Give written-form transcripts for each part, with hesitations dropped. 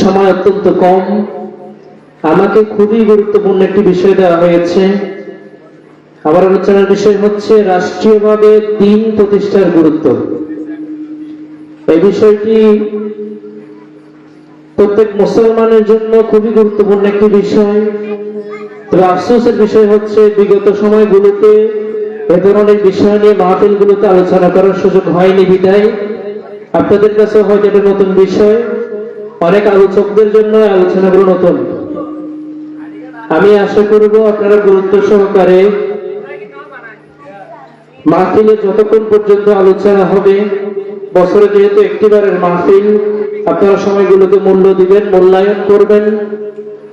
সময় অত্যন্ত কম। আমাকে খুবই গুরুত্বপূর্ণ একটি বিষয় দেওয়া হয়েছে। আমার আলোচনার বিষয় হচ্ছে রাষ্ট্রীয়ভাবে দ্বীন প্রতিষ্ঠার গুরুত্ব। এই বিষয়টি প্রত্যেক মুসলমানের জন্য খুবই গুরুত্বপূর্ণ একটি বিষয়। তবে আফসোসের বিষয় হচ্ছে বিগত সময়গুলোতে এ ধরনের বিষয় নিয়ে মাহফিলগুলোতে আলোচনা করার সুযোগ হয়নি বিধায় আপনাদের কাছে হয়তো এটা নতুন বিষয়, অনেক আলোচকদের জন্য আলোচনাগুলো নতুন। আমি আশা করব আপনারা গুরুত্ব সহকারে মাহফিলে যতক্ষণ পর্যন্ত আলোচনা হবে, বছরে যেহেতু একটিবারের মাহফিল, আপনারা সময়গুলোকে মূল্য দিবেন, মূল্যায়ন করবেন,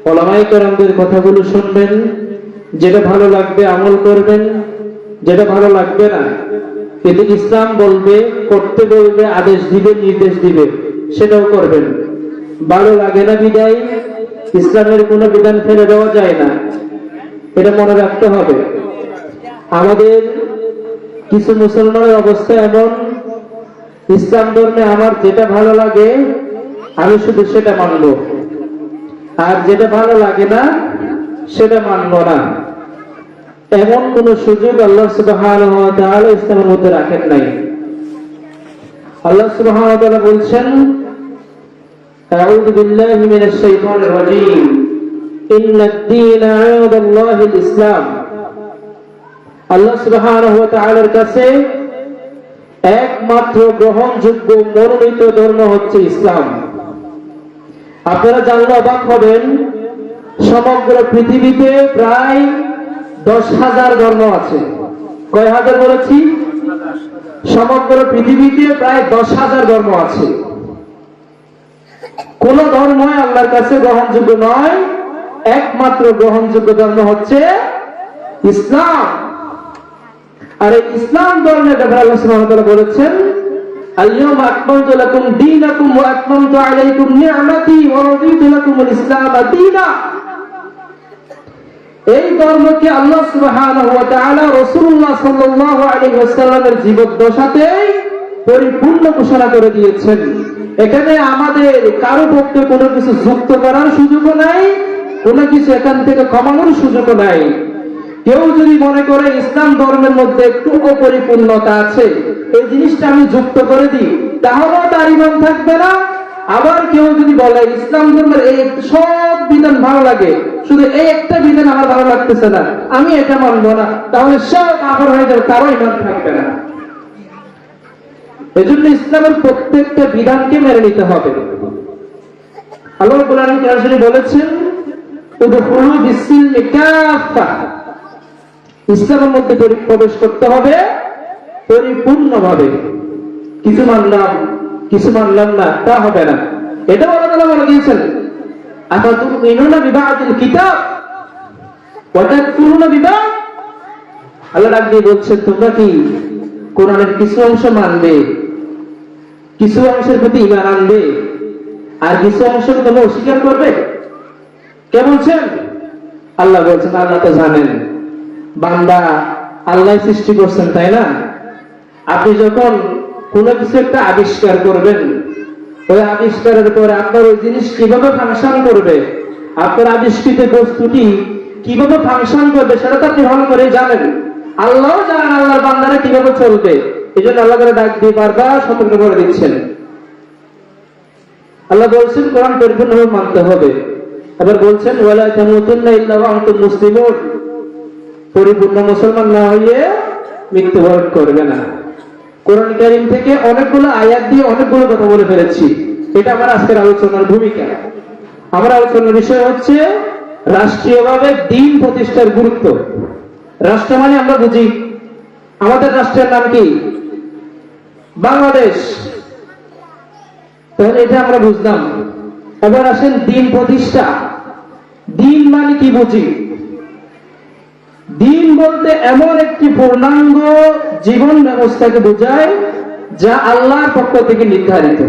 ওলামায়ে কেরামদের কথাগুলো শুনবেন। যেটা ভালো লাগবে আমল করবেন, যেটা ভালো লাগবে না, কিন্তু ইসলাম বলবে, করতে বলবে, আদেশ দিবে, নির্দেশ দিবে, সেটাও করবেন। ভালো লাগে না বিদায় ইসলামের কোনো বিধান ফেলে দেওয়া যায় না, এটা মনে রাখতে হবে। আমাদের কিছু মুসলমানের অবস্থা এমন, ইসলাম ধর্মে আমার যেটা ভালো লাগে আমি শুধু সেটা মানব, আর যেটা ভালো লাগে না সেটা মানব না। এমন কোন সুযোগ আল্লাহ সুবহানাহু ওয়া তাআলা ইসলামের মধ্যে রাখেন নাই। আল্লাহ সুবহানাহু ওয়া তাআলা বলছেন, আউযু বিল্লাহি মিনাশ শাইতানির রাজীম, ইন্নাদ-দীনা 'ইনদাল্লাহিল ইসলাম। আল্লাহ সুবহানাহু ওয়া তাআলার কাছে একমাত্র গ্রহণযোগ্য মনোনীত ধর্ম হচ্ছে ইসলাম। আপনারা জানলে অবাক হবেন, সমগ্র পৃথিবীতে প্রায় 10,000 ধর্ম আছে। কয় হাজার বলেছি? সমগ্র পৃথিবীতে প্রায় 10,000 ধর্ম আছে। কোন ধর্মই আল্লাহর কাছে গ্রহণযোগ্য নয়, একমাত্র গ্রহণযোগ্য ধর্ম হচ্ছে ইসলাম। আর এই ইসলাম ধর্মের ব্যাপারে আল্লাহ সুবহানাহু ওয়া তাআলা বলেছেন, আল-ইয়াওমা আকমালতু লাকুম দীনাকুম ওয়া আতমামতু আলাইকুম নি'মাতি ওয়া রাদিতু লাকুমুল ইসলাম দীনা। এই ধর্মকে আল্লাহ সুবহানাহু ওয়া তাআলা রাসূলুল্লাহ সাল্লাল্লাহু আলাইহি ওয়াসাল্লামের জীবদ্দশাতেই পরিপূর্ণ ঘোষণা করে দিয়েছেন। এখানে আমাদের কারো পক্ষে কোনো কিছু যুক্ত করার সুযোগও নাই, কোনো কিছু এখান থেকে কমানোর সুযোগও নাই। কেউ যদি মনে করে ইসলাম ধর্মের মধ্যে একটু অপরিপূর্ণতা আছে, এই জিনিসটা আমি যুক্ত করে দিই, তাহলেও তার ঈমান থাকবে না। আবার কেউ যদি বলে ইসলাম ধর্মের এই সব বিধান ভালো লাগে, শুধু এই একটা বিধান আমার ভালো লাগতেছে না, আমি এটা মানবো না, তাহলে সব কাফের হয়ে যাবে, তারও ঈমান থাকবে না। এজন্য ইসলামের প্রত্যেকটা বিধানকে মেনে নিতে হবে। আল্লাহ রাব্বুল আলামিন কোরআনে বলেছেন, উদখুলু বিস-সিলমি কাফা, ইসলামের মধ্যে প্রবেশ করতে হবে পরিপূর্ণভাবে। কিছু মানলাম, কিছু মানলাম না, তা হবে না। এটা আল্লাহ তাআলা বলে দিয়েছেন, আফাতুমিনুনা বিবা'দিল কিতাব ওয়া তাকফুরুনা বিবা'দ। আল্লাহ ডাক দিয়ে বলছেন, তোমরা কি কোরআনের কিছু অংশ মানবে, কিছু অংশের প্রতি ঈমান আনবে, আর কিছু অংশকে তোমরা অস্বীকার করবে? কে বলছেন? আল্লাহ বলছেন। আল্লাহ তো জানেন বান্দা আল্লাহ সৃষ্টি করছেন, তাই না? আপনি যখন কোন কিছু একটা আবিষ্কার করবেন, ওই আবিষ্কারের পরে আপনার ওই জিনিস কিভাবে ফাংশন করবে, আপনার আবিষ্কৃত বস্তুটি কিভাবে ফাংশন করবে, সেটা তো আপনি ভালো করে জানেন। আল্লাহও জানেন আল্লাহর বান্দারা কিভাবে চলবে। এই জন্য আল্লাহ করে ডাক দিয়ে বারবার সতর্ক করে দিচ্ছেন। আল্লাহ বলছেন কোরআন পরিপূর্ণভাবে মানতে হবে। আবার বলছেন, ওয়ালা তামুতুন্না ইল্লা ওয়া আনতুম মুসলিমুন, পরিপূর্ণ মুসলমান না হয়ে মৃত্যুবরণ করবে না। কোরআন কারীম থেকে অনেকগুলো আয়াত দিয়ে অনেকগুলো কথা বলে ফেলেছি। এটা আমার আজকের আলোচনার ভূমিকা। আমার আলোচনার বিষয় হচ্ছে রাষ্ট্রীয়ভাবে দ্বীন প্রতিষ্ঠার গুরুত্ব। রাষ্ট্র মানে আমরা বুঝি, আমাদের রাষ্ট্রের নাম কি? বাংলাদেশ। তাহলে এটা আমরা বুঝলাম। এবার আসেন দ্বীন প্রতিষ্ঠা। দ্বীন মানে কি বুঝি? দ্বীন বলতে এমন একটি পূর্ণাঙ্গ জীবন ব্যবস্থাকে বোঝায় যা আল্লাহর পক্ষ থেকে নির্ধারিত।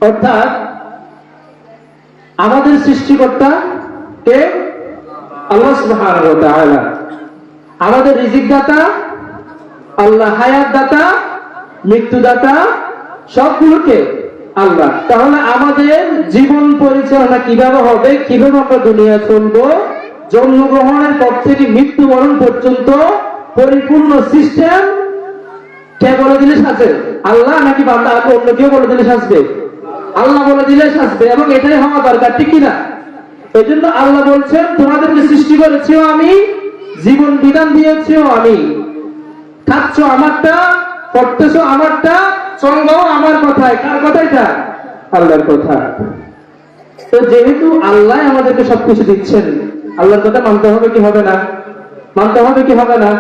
অর্থাৎ আমাদের সৃষ্টিকর্তা কে? আল্লাহ সুবহানাহু ওয়া তাআলা। আমাদের রিজিক দাতা আল্লাহ, হায়াত দাতা, মৃত্যুদাতা, সবগুলোকে আল্লাহ। তাহলে আমাদের জীবন পরিচালনা কিভাবে হবে, কিভাবে আমরা দুনিয়া চলবো, জন্মগ্রহণের পর থেকে মৃত্যুবরণ পর্যন্ত পরিপূর্ণ সিস্টেম কে বলে দিলে সাজবে? আল্লাহ নাকি বান্দা অন্য কেউ বলে দিলে সাজবে? আল্লাহ বলে দিলে সাজবে, এবং এটাই হওয়া দরকার, ঠিক কিনা? এই জন্য আল্লাহ বলছেন, তোমাদেরকে সৃষ্টি করেছিও আমি, জীবন বিধান দিয়েছিও আমি, খাচ্ছ আমারটা, পড়তেছ আমারটা, চলবাও আমার কথায়। কার কথা এটা? আল্লাহর কথা। তো যেহেতু আল্লাহ আমাদেরকে সবকিছু দিচ্ছেন, আল্লাহর কথা মানতে হবে কি হবে না? মানতে হবে কি হবে না?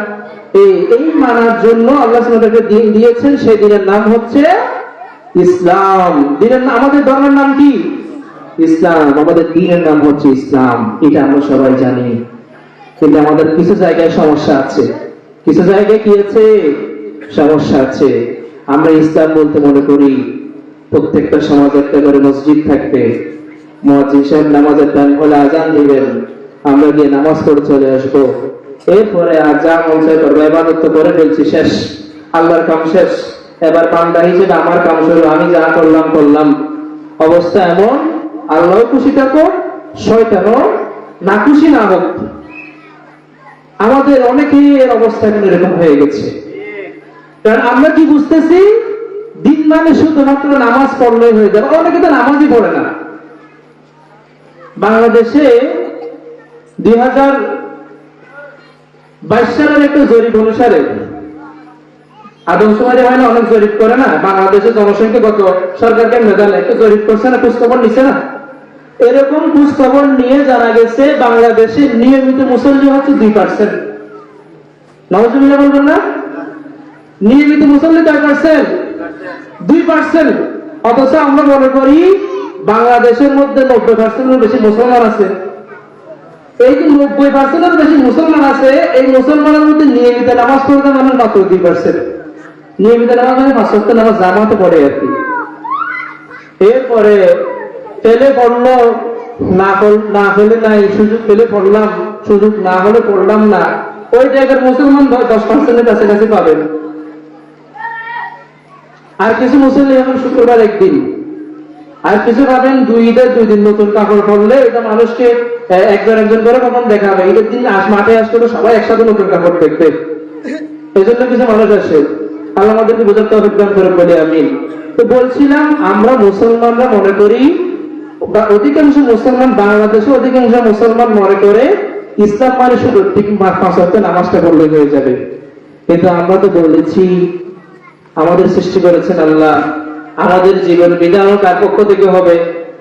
এই মানার জন্য আল্লাহ আমাদেরকে দিন দিয়েছেন, সেই দিনের নাম হচ্ছে ইসলাম। দিনের আমাদের ধর্মের নাম কি? ইসলাম। আমাদের দিনের নাম হচ্ছে ইসলাম, এটা আমরা সবাই জানি। কিন্তু আমাদের কিছু জায়গায় সমস্যা আছে, কিছু জায়গায় কি আছে? সমস্যা আছে। আমরা ইসলাম বলতে মনে করি প্রত্যেকটা সমাজে একটা করে মসজিদ থাকবে, মুয়াজ্জিন সাহেব নামাজের টাইম হলে আজান দিবেন, আমরা গিয়ে নামাজ পড়ে চলে আসবো, এরপরে আর যা মন চায় করবো, ইবাদত তো করে ফেলছি, শেষ, আল্লাহর কাম শেষ, এবার বান্দা হিসেবে আমার কাম শুরু, আমি যা করলাম করলাম। অবস্থা এমন, আল্লাহ খুশি থাকো, শয়তানও না খুশি না হোক। আমাদের অনেকের অবস্থা এখন এরকম হয়ে গেছে। কারণ আমরা কি বুঝতেছি, দিন মানে শুধুমাত্র নামাজ পড়লেই হয়ে যাবে। অনেকে তো নামাজই পড়ে না। বাংলাদেশে 2022 সালের একটা জরিপ অনুসারে, আদমশুমারি হয় না, অনেক জরিপ করে না, বাংলাদেশের জনসংখ্যা কত সরকার কেমনে জানে? একটু জরিপ করছে না, খোঁজখবর নিচ্ছে না? এরকম খোঁজখবর নিয়ে জানা গেছে বাংলাদেশে নিয়মিত মুসল্লি হচ্ছে 2%। নাউজুবিল্লাহ বলবেন না? নিয়মিত মুসল্লি 2%, 2%। অথচ আমরা মনে করি বাংলাদেশের মধ্যে 90% বেশি মুসলমান আছে। এই যে 90% বেশি মুসলমান আছে, এই মুসলমানের মধ্যে নিয়মিত নামাজ পড়তে মানুষ মাত্র 2%। নিয়মিত নামাজ মানে 5 ওয়াক্ত নামাজ জামাতে পড়ে আর কি। এরপরে পেলে পড়লো, না পেলে নাই, সুযোগ পেলে পড়লাম, সুযোগ না হলে পড়লাম না। ওই জায়গার মুসলমান 10%-এর কাছাকাছি পাবেন। আর কিছু মুসল্লি এখন শুক্রবার একদিন, আর কিছু পাবেন 2 ঈদের 2 দিন নতুন কাপড় পরলে এটা মানুষকে একজন করে কখন দেখাবে। ঈদের দিন মাঠে আসলে তো সবাই একসাথে নতুন কাপড় দেখবে, এই জন্য কিছু মানুষ আসে। আল্লাহ আমাদেরকে বোঝাতে অভিজ্ঞান করে বলে আমি তো বলছিলাম, আমরা মুসলমানরা মনে করি, বা অধিকাংশ মুসলমান, বাংলাদেশে অধিকাংশ মুসলমান মনে করে ইসলাম মানে শুধু ঠিক 5 ওয়াক্ত নামাজটা পড়লে হয়ে যাবে। কিন্তু আমরা তো বলেছি, আমাদের সৃষ্টি করেছেন আল্লাহ, আমাদের জীবন বিধানও কার পক্ষ থেকে হবে?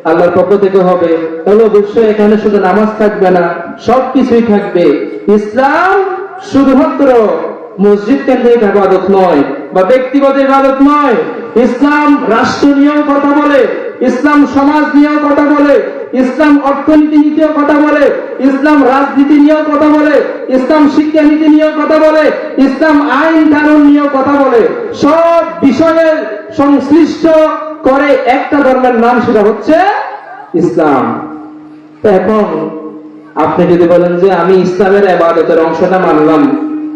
আল্লাহর পক্ষ থেকে হবে। তাহলে অবশ্যই এখানে শুধু নামাজ থাকবে না, সবকিছুই থাকবে। ইসলাম শুধুমাত্র মসজিদ কেন্দ্রিক ইবাদত নয়, বা ব্যক্তিগত ইবাদত নয়। ইসলাম রাষ্ট্র নিয়েও কথা বলে, ইসলাম সমাজ নিয়েও কথা বলে, ইসলাম অর্থনীতি নিয়েও কথা বলে, ইসলাম রাজনীতি নিয়েও কথা বলে, ইসলাম শিক্ষানীতি নিয়েও কথা বলে, ইসলাম আইন কানুন নিয়েও কথা বলে। সব বিষয়ের সংশ্লিষ্ট করে একটা ধর্মের নাম, সেটা হচ্ছে ইসলাম। এখন আপনি যদি বলেন যে আমি ইসলামের ইবাদতের অংশটা মানলাম,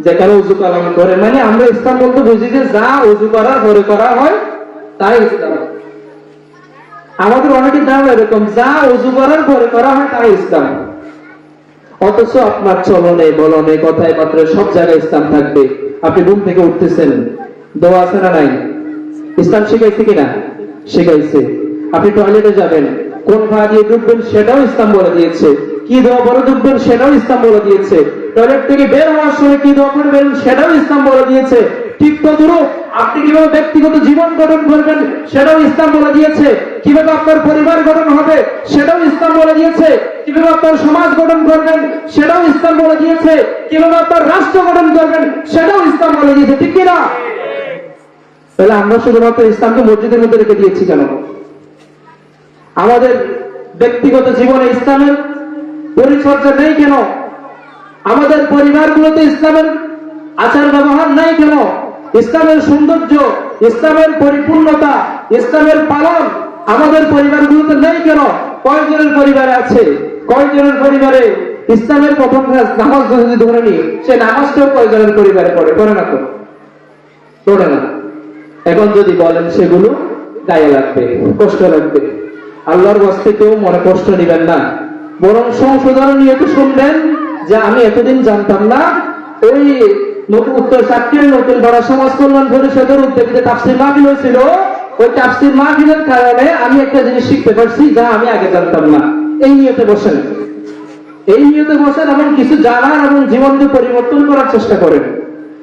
যেখানে উযু পালন করে, মানে আমরা ইসলাম বলতে বুঝি যে যা উযু করার পরে করা হয় তাই ইসলাম। আমাদের অনেকের ধারণা এরকম, যা উযু করার পরে করা হয় তাই ইসলাম। অথচ আপনার চলনে বলনে কথায় কথায় সব জায়গায় ইসলাম থাকবে। আপনি ঘুম থেকে উঠতেছেন, দোয়া আছে না নাই? ইসলাম শিখাইছে কিনা? শিখাইছে। আপনি টয়লেটে যাবেন, কোন পা দিয়ে ঢুকবেন সেটাও ইসলাম বলে দিয়েছে। কি দোয়া বলে ঢুকবেন সেটাও ইসলাম বলে দিয়েছে। টয়লেট থেকে বের হওয়ার সময় কি দোয়া করবেন সেটাও ইসলাম বলে দিয়েছে। ঠিক তদ্রূপ আপনি কিভাবে ব্যক্তিগত জীবন গঠন করবেন সেটাও ইসলাম বলে দিয়েছে। কিভাবে আপনার পরিবার গঠন হবে সেটাও ইসলাম বলে দিয়েছে। কিভাবে আপনার সমাজ গঠন করবেন সেটাও ইসলাম বলে দিয়েছে। কিভাবে আপনার রাষ্ট্র গঠন করবেন সেটাও ইসলাম বলে দিয়েছে, ঠিক কিনা? তাহলে আমরা শুধুমাত্র ইসলামকে মসজিদের মধ্যে রেখে দিয়েছি কেন? আমাদের ব্যক্তিগত জীবনে ইসলামের পরিচর্যা নেই কেন? আমাদের পরিবারগুলোতে ইসলামের আচার ব্যবহার নাই কেন? ইসলামের সৌন্দর্য, ইসলামের পরিপূর্ণতা, ইসলামের পালন আমাদের পরিবারগুলোতে নেই কেন? কয়জনের পরিবারে আছে? কয়জনের পরিবারে ইসলামের প্রথম কাজ নামাজ যদি ধরে নি, সে নামাজটাও কয়জনের পরিবারে পড়ে? পড়ে না তো, পড়ে না। এখন যদি বলেন সেগুলো গায়ে লাগবে, কষ্ট লাগবে। আল্লাহর ওয়াস্তে কেউ মনে কষ্ট নেবেন না, বরং সংশোধন নিয়ে তো শুনবেন যে আমি এতদিন জানতাম না ওই উত্তর চাকরির নতুন বড় সমাজ কল্যাণ পরিষদের উদ্যোগে তাফসীর মাহফিল হয়েছিল, ওই তাফসীর মাহফিলের কারণে আমি একটা জিনিস শিখতে পারছি যা আমি আগে জানতাম না। এই নিয়তে বসেন, এই নিয়তে বসেন এবং কিছু জানার এবং জীবনকে পরিবর্তন করার চেষ্টা করেন।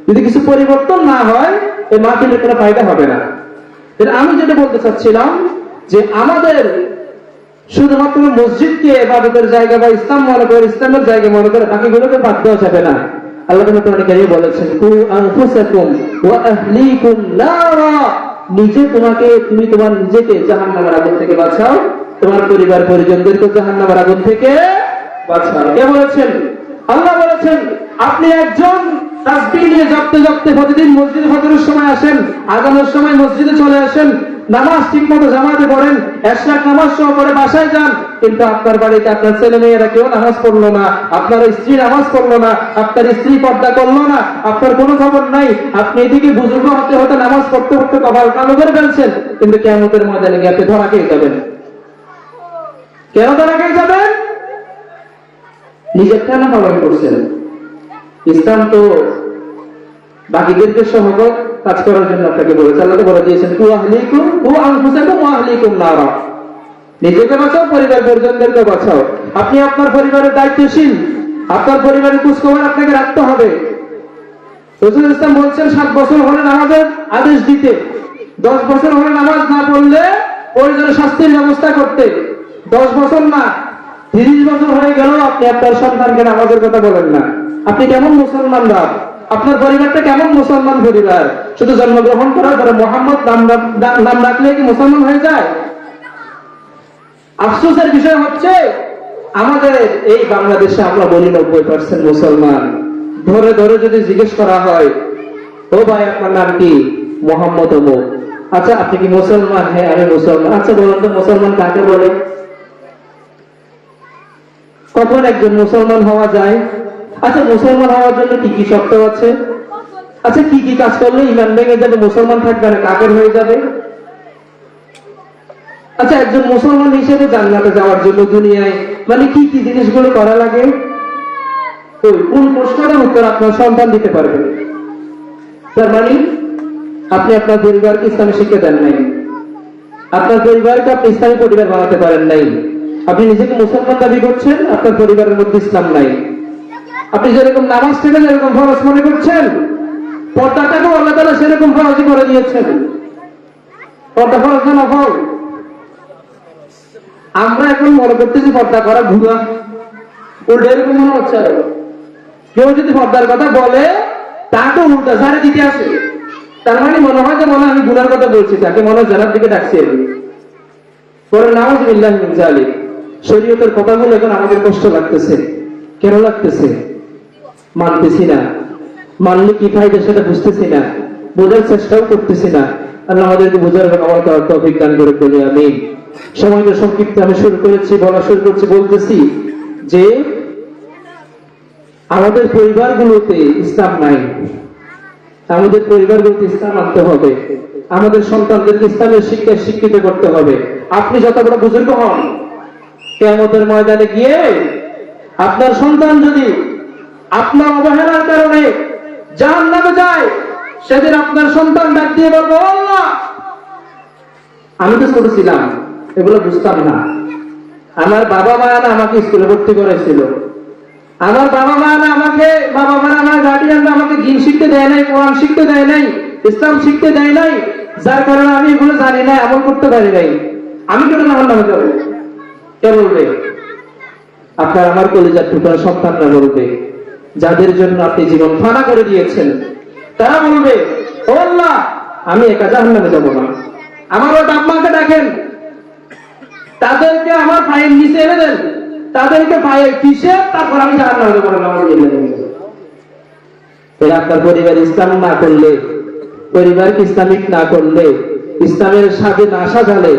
যদি কিছু পরিবর্তন না হয় এই মাহফিলের কোনো ফায়দা হবে না। আমি যেটা বলতে চাচ্ছিলাম যে আমাদের শুধুমাত্র মসজিদকে ইবাদতের জায়গা বা ইসলাম মনে করে, ইসলামের জায়গা মনে করে বাকিগুলোকে বাদ দেওয়া যাবে না। আল্লাহ তাআলা বলেছেন কু আনফুসাকুম ওয়া আহলিকুম নারা, তুমি তোমার নিজেকে জাহান্নামের আগুন থেকে বাঁচাও, তোমার পরিবার পরিজনদেরকে জাহান্নামের আগুন থেকে বাঁচাও। কে বলেছেন? আল্লাহ বলেছেন আপনি একজন তাসবিহ নিয়ে জপতে জপতে প্রতিদিন মসজিদে ফজরের সময় আসেন, আযানের সময় মসজিদে চলে আসেন, নামাজ ঠিকমতো জামাতে পড়েন, ইশরাক নামাজ সহ পড়ে বাসায় যান, কিন্তু আপনার বাড়িতে আপনার ছেলে মেয়েরা কেউ নামাজ পড়লো না, আপনার স্ত্রী নামাজ পড়লো না, আপনার স্ত্রী পর্দা করলো না, আপনার কোনো খবর নাই। আপনি এদিকে বুজুর্গ হতে হতে নামাজ পড়তে পড়তে কপাল কালো করে ফেলছেন, কিন্তু কিয়ামতের ময়দানে গিয়ে আপনি ধরা খেয়ে যাবেন। কেন ধরা খেয়ে যাবেন? নিজের কেন পালন করছেন? ইসলাম তো বাকিদেরকে সহবত কাজ করার জন্য আপনাকে বলেছে। আল্লাহ বলে দিয়েছেন কু আহলিকুম ওয়া আনফুসাকুম ওয়া আহলিকুম নারা, নিজেকে বাঁচাও, পরিবার পরিজনদেরকে বাঁচাও। আপনি আপনার পরিবারের দায়িত্বশীল, আপনার পরিবারের খোঁজখবর আপনাকে রাখতে হবে। রাসূল ইসলাম বলছেন 7 বছর হলে নামাজের আদেশ দিতে, 10 বছর হলে নামাজ না পড়লে পরিজনের শাস্তির ব্যবস্থা করতে, 10 বছর না 30 বছর হয়ে গেল আপনি আপনার সন্তানকে নামাজের কথা বলেন না। আপনি কেমন মুসলমান না? আপনার পরিবারটা কেমন মুসলমান পরিবার? শুধু জন্মগ্রহণ করার পরে মোহাম্মদ নাম রাখলে কি মুসলমান হয়ে যায়? আফসোসের বিষয় হচ্ছে আমাদের এই বাংলাদেশে আমরা বলি 90% মুসলমান। ধরে ধরে যদি জিজ্ঞেস করা হয় ও ভাই আপনার নাম কি? মোহাম্মদ অমুক। আচ্ছা আপনি কি মুসলমান? হ্যাঁ আমি মুসলমান। আচ্ছা বলুন তো মুসলমান কাকে বলে? কখন একজন মুসলমান হওয়া যায়? আচ্ছা মুসলমান হওয়ার জন্য কি কি শর্ত আছে? আচ্ছা কি কি কাজ করলে ঈমান ভেঙে যাবে, মুসলমান থাকবে না, কাফের হয়ে যাবে? আচ্ছা একজন মুসলমান হিসেবে জান্নাতে যাওয়ার জন্য দুনিয়ায় মানে কি কি জিনিসগুলো করা লাগে? কোন প্রশ্নের উত্তর আপনার সন্তান দিতে পারবে? তার মানে আপনি আপনার পরিবারকে ইসলামী শিক্ষা দেন নাই, আপনার পরিবারকে আপনি ইসলামী পরিবার বানাতে পারেন নাই। আপনি নিজেকে মুসলমান দাবি করছেন, আপনার পরিবারের মধ্যে ইসলাম নাই। আপনি যেরকম নামাজটাকে যেরকম ফরজ মনে করছেন, পর্দাটাকেও আল্লাহ তাআলা সেরকম ফরজই করে দিয়েছেন। পর্দা ফরজ না নফল? আমরা এখন মনে করতেছি পর্দা করা ঘুরা, উল্টো এরকম মনে হচ্ছে। আর কেউ যদি পর্দার কথা বলে তাকে উল্টা সারে দিতে আসে, তার মানে মনে হয় যে মনে আমি গুনার কথা বলছি, তাকে মনে হয় জানার দিকে ডাকছি। পরে নাউযুবিল্লাহি মিন যালিক। শরীয়তের কথাগুলো এখন আমাদের কষ্ট লাগতেছে। কেন লাগতেছে? মানতেছি না, মানলে কি ফায়দা সেটা বুঝতেছি না, বোঝার চেষ্টাও করতেছি না। আল্লাহ আমাদেরকে বোঝার এবং আমল করার তৌফিক দান করে বলি আমিন। সময়টা সংক্ষিপ্ত আমি শুরু করছি বলতেছি যে আমাদের পরিবারগুলোতে ইসলাম নাই, আমাদের পরিবারগুলোতে ইসলাম আনতে হবে, আমাদের সন্তানদেরকে ইসলামের শিক্ষায় শিক্ষিত করতে হবে। আপনি যত বড় বুজুর্গ হন, কিয়ামতের ময়দানে গিয়ে আপনার সন্তান যদি আপনার অবহেলার কারণে জাহান্নামে যায়, সেদিন আপনার সন্তান ডাক দিয়ে বলবে আল্লাহ আমি তো ছোট ছিলাম, এগুলো বুঝতাম না, আমার বাবা মা না আমাকে স্কুলে ভর্তি করেছিল, আমার বাবা মা না আমার গার্ডিয়ানরা আমাকে দ্বীন শিখতে দেয় নাই, কোরআন শিখতে দেয় নাই, ইসলাম শিখতে দেয় নাই, যার কারণে আমি এগুলো জানি না, আমল করতে পারি নাই, আমি কেন জাহান্নামে যাব? কে বলবে? আপনার আমার কলিজার টুকরা সন্তানরা বলবে, যাদের জন্য আপনি জীবন ফানা করে দিয়েছেন, তারা বলবে ও আল্লাহ আমি একা জাহান্নামে যাব না, আমার ওই বাপ মাকে ডাকেন, তাদেরকে আমার পায়ের নিচে এনে দেন, তাদেরকে পায়ের পিষে তারপর আমি জাহান্নামে যাব না। আপনার পরিবার ইসলাম না করলে, পরিবারকে ইসলামিক না করলে, ইসলামের সাথে না সাজালে,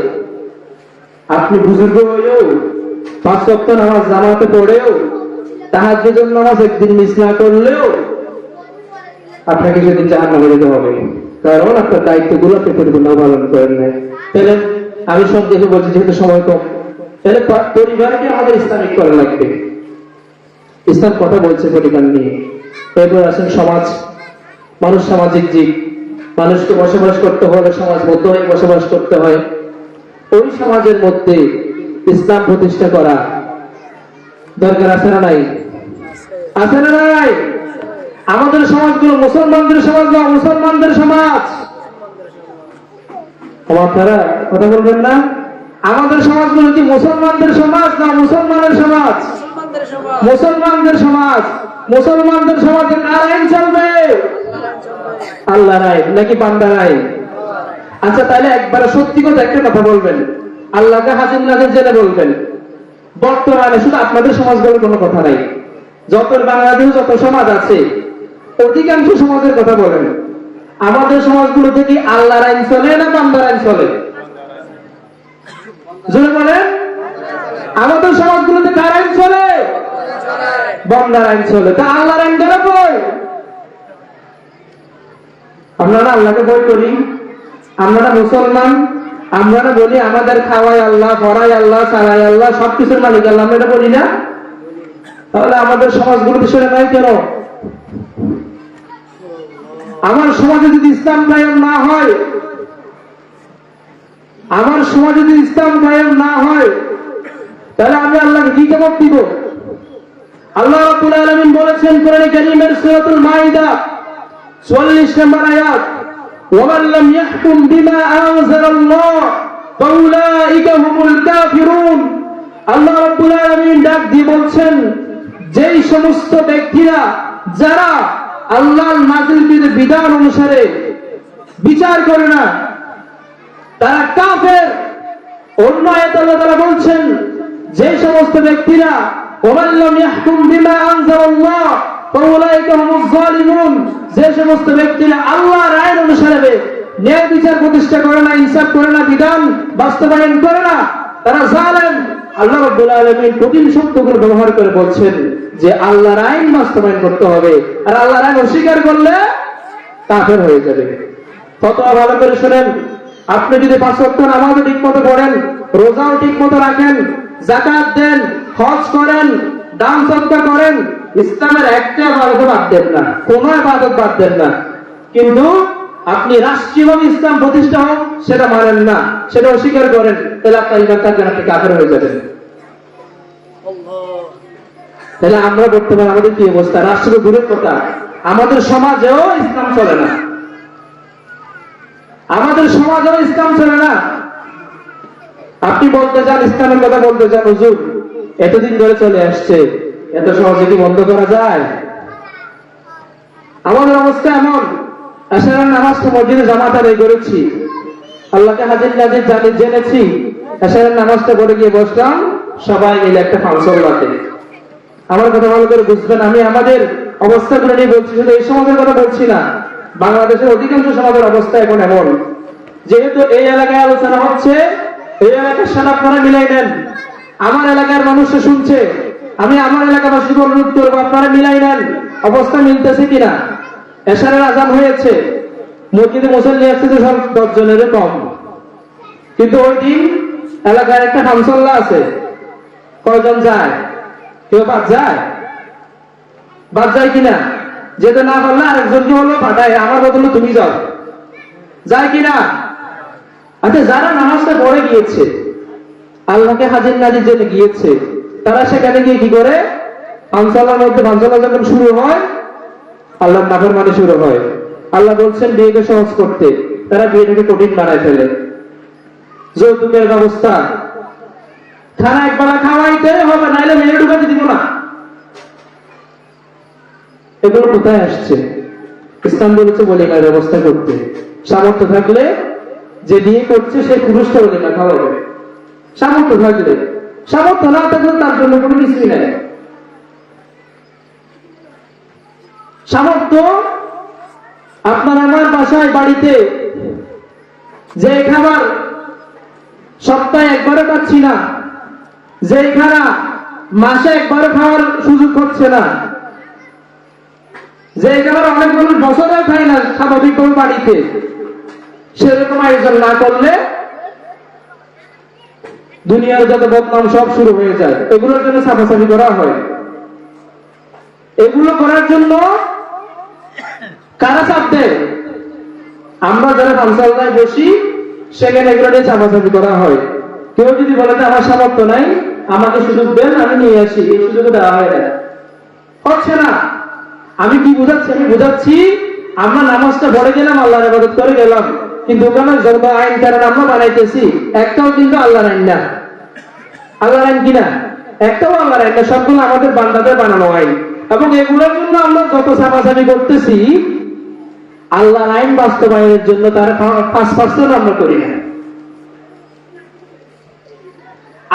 আপনি বুজুর্গ হয়েও 5 ওয়াক্ত নামাজ জামাতে পড়েও তাহাজ্জুদের নামাজ একদিন মিস না করলেও আপনাকে সেদিন জাহান্নামে যেতে হবে। কারণ আপনার দায়িত্বগুলো আপনি পরিপূর্ণ পালন করেন নাই। তাহলে আমি সব দেখে বলছি, যেহেতু সময় কম, তাহলে পরিবারকে আমাদের ইসলামিক করা লাগবে। ইসলাম কথা বলছে পরিবার নিয়ে। এরপর আসেন সমাজ। মানুষ সামাজিক জীব, মানুষকে বসবাস করতে হলে সমাজবদ্ধ হয়ে বসবাস করতে হয়। ওই সমাজের মধ্যে ইসলাম প্রতিষ্ঠা করা দরকার আছে না নাই? আছে না নাই? আমাদের সমাজগুলো মুসলমানদের সমাজ না মুসলমানদের সমাজ? আপনারা কথা বলবেন না? আমাদের সমাজগুলো কি মুসলমানদের সমাজ না মুসলমানের সমাজ? মুসলমানদের সমাজ। মুসলমানদের সমাজে কার আইন চলবে? আল্লাহর আইন নাকি বান্দার আইন? আচ্ছা, তাহলে একবার সত্যি কথা একটা কথা বলবেন, আল্লাহকে হাজির নাজির জেনে বলবেন। বর্তমানে শুধু আপনাদের সমাজগুলোর কোনো কথা নাই, যত বাংলাদেশে যত সমাজ আছে অধিকাংশ সমাজের কথা বলেন। আমাদের সমাজগুলো থেকে আল্লাহর আইন চলে না বান্দার আইন চলে? জোরে বলেন। আমাদের সমাজগুলোতে কার আইন চলে? বান্দার আইন চলে। তা আল্লাহর আইন কারা কই? আমরা না আল্লাহকে বই করি, আমরা না মুসলমান, আমরা না বলি আমাদের খাওয়াই আল্লাহ, পড়াই আল্লাহ, চালাই আল্লাহ, সবকিছুর মালিক আল্লাহ, আমরা এটা বলি না? তাহলে আমাদের সমাজগুলোতে সেটা নাই কেন? আমার সমাজে যদি ইসলাম কায়েম না হয়, আমার সমাজে যদি ইসলাম কায়েম না হয়, তাহলে আমি আল্লাহকে কি জবাব দিব? আল্লাহ রাব্বুল আলামিন বলেছেন কোরআনে কারীমের সূরাতুল মাইদা ৪৪ নম্বর আয়াত, ওয়ামান লাম ইয়াহকুম বিমা আনজালাল্লাহ ফাউলাইকা হুমুল কাফিরুন। আল্লাহ রাব্বুল আলামিন ডাক দিয়ে বলছেন, যেই সমস্ত ব্যক্তিরা যারা আল্লাহর নাযিলকৃত বিধান অনুসারে বিচার করে না, তারা কাফের। অন্য আয়াতে আল্লাহ তাআলা বলছেন, যে সমস্ত ব্যক্তিরা ওয়ামান লাম ইয়াহকুম বিমা আনজালাল্লাহ ফাউলাইকা হুমুজ জালিমুন, যে সমস্ত ব্যক্তিরা আল্লাহর আইন অনুসারে ন্যায় বিচার প্রতিষ্ঠা করে না, ইনসাফ করে না, বিধান বাস্তবায়ন করে না, তারা জালেম। আল্লাহ রাব্বুল আলামিন কঠিন শব্দগুলো ব্যবহার করে বলছেন যে আল্লাহর আইন বাস্তবায়ন করতে হবে, আর আল্লাহর আইন অস্বীকার করলে কাফের হয়ে যাবে। ফতোয়া ভালো করে শুনেন। আপনি যদি ৫ ওয়াক্ত নামাজও ঠিকমতো পড়েন, রোজাও ঠিকমতো রাখেন, যাকাত দেন, হজ করেন, দান সদকা করেন, ইসলামের একটা ইবাদত বাদ দেন না, কোন ইবাদত বাদ দেন না, কিন্তু আপনি রাষ্ট্রীয়ভাবে ইসলাম প্রতিষ্ঠা হোক সেটা মানেন না, সেটা অস্বীকার করেন, তাহলে আপনার ইমান থাকবে না, আপনি কাফের হয়ে যাবেন। তাহলে আমরা বর্তমানে আমাদের কি অবস্থা? রাষ্ট্র দূরের কথা, আমাদের সমাজেও ইসলাম চলে না, আমাদের সমাজেও ইসলাম চলে না। আপনি বলতে চান ইসলামের কথা, বলতে চান হুজুর এতদিন ধরে চলে আসছে, এত সহজে কি বন্ধ করা যায়? আমাদের অবস্থা এমন, এশারের নামাজটা মসজিদে জামাত আদায় করেছি, আল্লাহকে হাজির নাজির জেনেছি, এশারের নামাজটা পড়ে গিয়ে বসলাম, সবাই মিলে একটা ফাংশন রাতে। আমার কথা ভালো করে বুঝবেন, আমি আমাদের অবস্থাগুলো নিয়ে বলছি, শুধু এই সমাজের কথা বলছি না, বাংলাদেশের অধিকাংশ সমাজের অবস্থা এখন এমন। যেহেতু এই এলাকায় আলোচনা হচ্ছে, এই এলাকার সাথে আপনারা মিলাই নেন, আমার এলাকার মানুষরা শুনছে, আমি আমার এলাকাবাসীকে অনুরোধ করবো আপনারা মিলাই নেন, অবস্থা মিলতেছে কিনা। এশারের আযান হয়েছে, মসজিদে মুসল্লি আসছে 10 জনেরও কম, কিন্তু ওই দিন এলাকার একটা ফাংশনলা আছে, কয়জন যায়? কেউ বাদ যায়? বাদ যায় কিনা? যেতে না পারলে আরেকজনকে হলো পাঠায়, আমার বদলে তুমি যাও, যায় কিনা? আচ্ছা, যারা নামাজটা পড়ে গিয়েছে, আল্লাহকে হাজির নাজির জেনে গিয়েছে, তারা সেখানে গিয়ে কি করে? ফাংশনের মধ্যে ফাংশন যখন শুরু হয়, আল্লাহর নাফরমানি শুরু হয়। আল্লাহ বলছেন বিয়েকে সহজ করতে, তারা বিয়েটাকে কঠিন বানায় ফেলে। যৌতুকের ব্যবস্থা, খানা একবেলা খাওয়াইতে হবে, নাইলে মেয়ে ঢুকাতে দিব না। এগুলো কোথায় আসছে? ইসলাম বলেছে ওলিমার ব্যবস্থা করতে, সামর্থ্য থাকলে যে বিয়ে করছে সে পুরুষটা ওলিমা খাওয়াবে, সামর্থ্য থাকলে। সামর্থ্য না থাকলে তার জন্য কোনো কিছুই নাই। সামর্থ্য আপনার আমার বাসায় বাড়িতে যে খাবার সপ্তাহে একবারও পাচ্ছি না, যে খানা মাসে একবারও খাওয়ার সুযোগ হচ্ছে না, যে খাবার অনেক মানুষ বছরেও খায় না স্বাভাবিকভাবে বাড়িতে, সেরকম আয়োজন না করলে দুনিয়ার যত বদনাম সব শুরু হয়ে যায়। এগুলোর জন্য ছাপাছাপি করা হয়। এগুলো করার জন্য কারা চাপ দেয়? আমরা যারা ফাংশনায় বসি সেখানে এগুলো নিয়ে ছাপাছাপি করা হয়। কেউ যদি বলে যে আমার সামর্থ্য নাই, আমাকে সুযোগ দেন, আমি নিয়ে আসি, এই সুযোগ দেওয়া হয় না, হচ্ছে না। আমি কি বুঝাচ্ছি? আমি বুঝাচ্ছি আমরা নামাজটা পড়ে গেলাম, আল্লাহর ইবাদত করে গেলাম, কিন্তু ওখানে যত আইন কারণ আমরা বানাইতেছি একটাও কিন্তু আল্লাহর আইন না। আল্লাহর আইন কিনা? একটাও আল্লাহর আইন না, সবগুলো আমাদের বান্দাদের বানানো আইন। এবং এগুলোর জন্য আমরা যত ছাপাছাপি করতেছি, আল্লাহর আইন বাস্তবায়নের জন্য তার 5% আমরা করি না।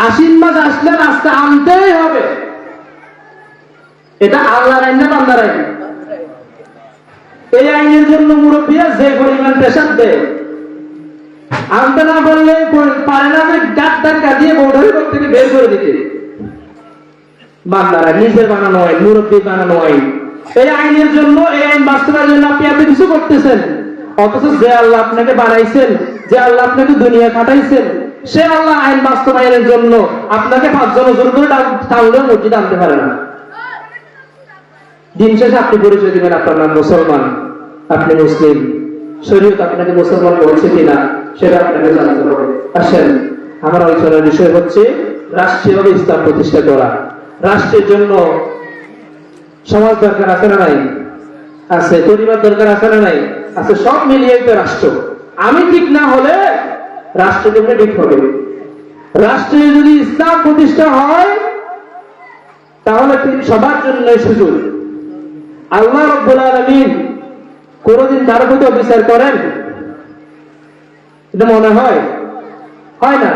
আশ্বিন মাস আসলে রাস্তা আনতেই হবে। এটা আল্লাহর আইন না বান্দার আইন? এই আইনের জন্য মুরব্বীরা যে পরিমাণ প্রেশার দেয়, আনতে না পারলে পারে না যে ডাক্তার দিয়ে বোর্ডের থেকে বের করে দিতে। বান্দারা নিজের বানানো আইন, মুরব্বী বানানো আইন। এই আইনের জন্য, এই আইন বাস্তবায়নের জন্য আপনি এত কিছু করতেছেন, অথচ যে আল্লাহ আপনাকে বানাইছেন, যে আল্লাহ আপনাকে দুনিয়া কাটাইছেন, সে আল্লাহ আইন বাস্তবায়নের জন্য আপনাকে 5 জন ওজন করে টাউনের মসজিদে আনতে পারে না। দিন শেষে আপনি পরিচয় দিবেন আপনার নাম মুসলমান, আপনি মুসলিম, শরীয়ত আপনাকে মুসলমান বলছে কিনা সেটা আপনাকে জানতে হবে। আসেন, আমার আলোচনার বিষয় হচ্ছে রাষ্ট্রীয়ভাবে ইসলাম প্রতিষ্ঠা করা। রাষ্ট্রের জন্য সমাজ দরকার আছে না নাই? আছে। পরিবার দরকার আছে না নাই? আছে। সব মিলিয়ে তো রাষ্ট্র। আমি ঠিক না হলে রাষ্ট্র কেমনে ঠিক হবে? রাষ্ট্রে যদি ইসলাম প্রতিষ্ঠা হয় তাহলে সবার জন্য সুযোগ। আল্লাহ রাব্বুল আলামিন কোনদিন কারো প্রতি অবিচার করেন? এটা মনে হয়? হয় না।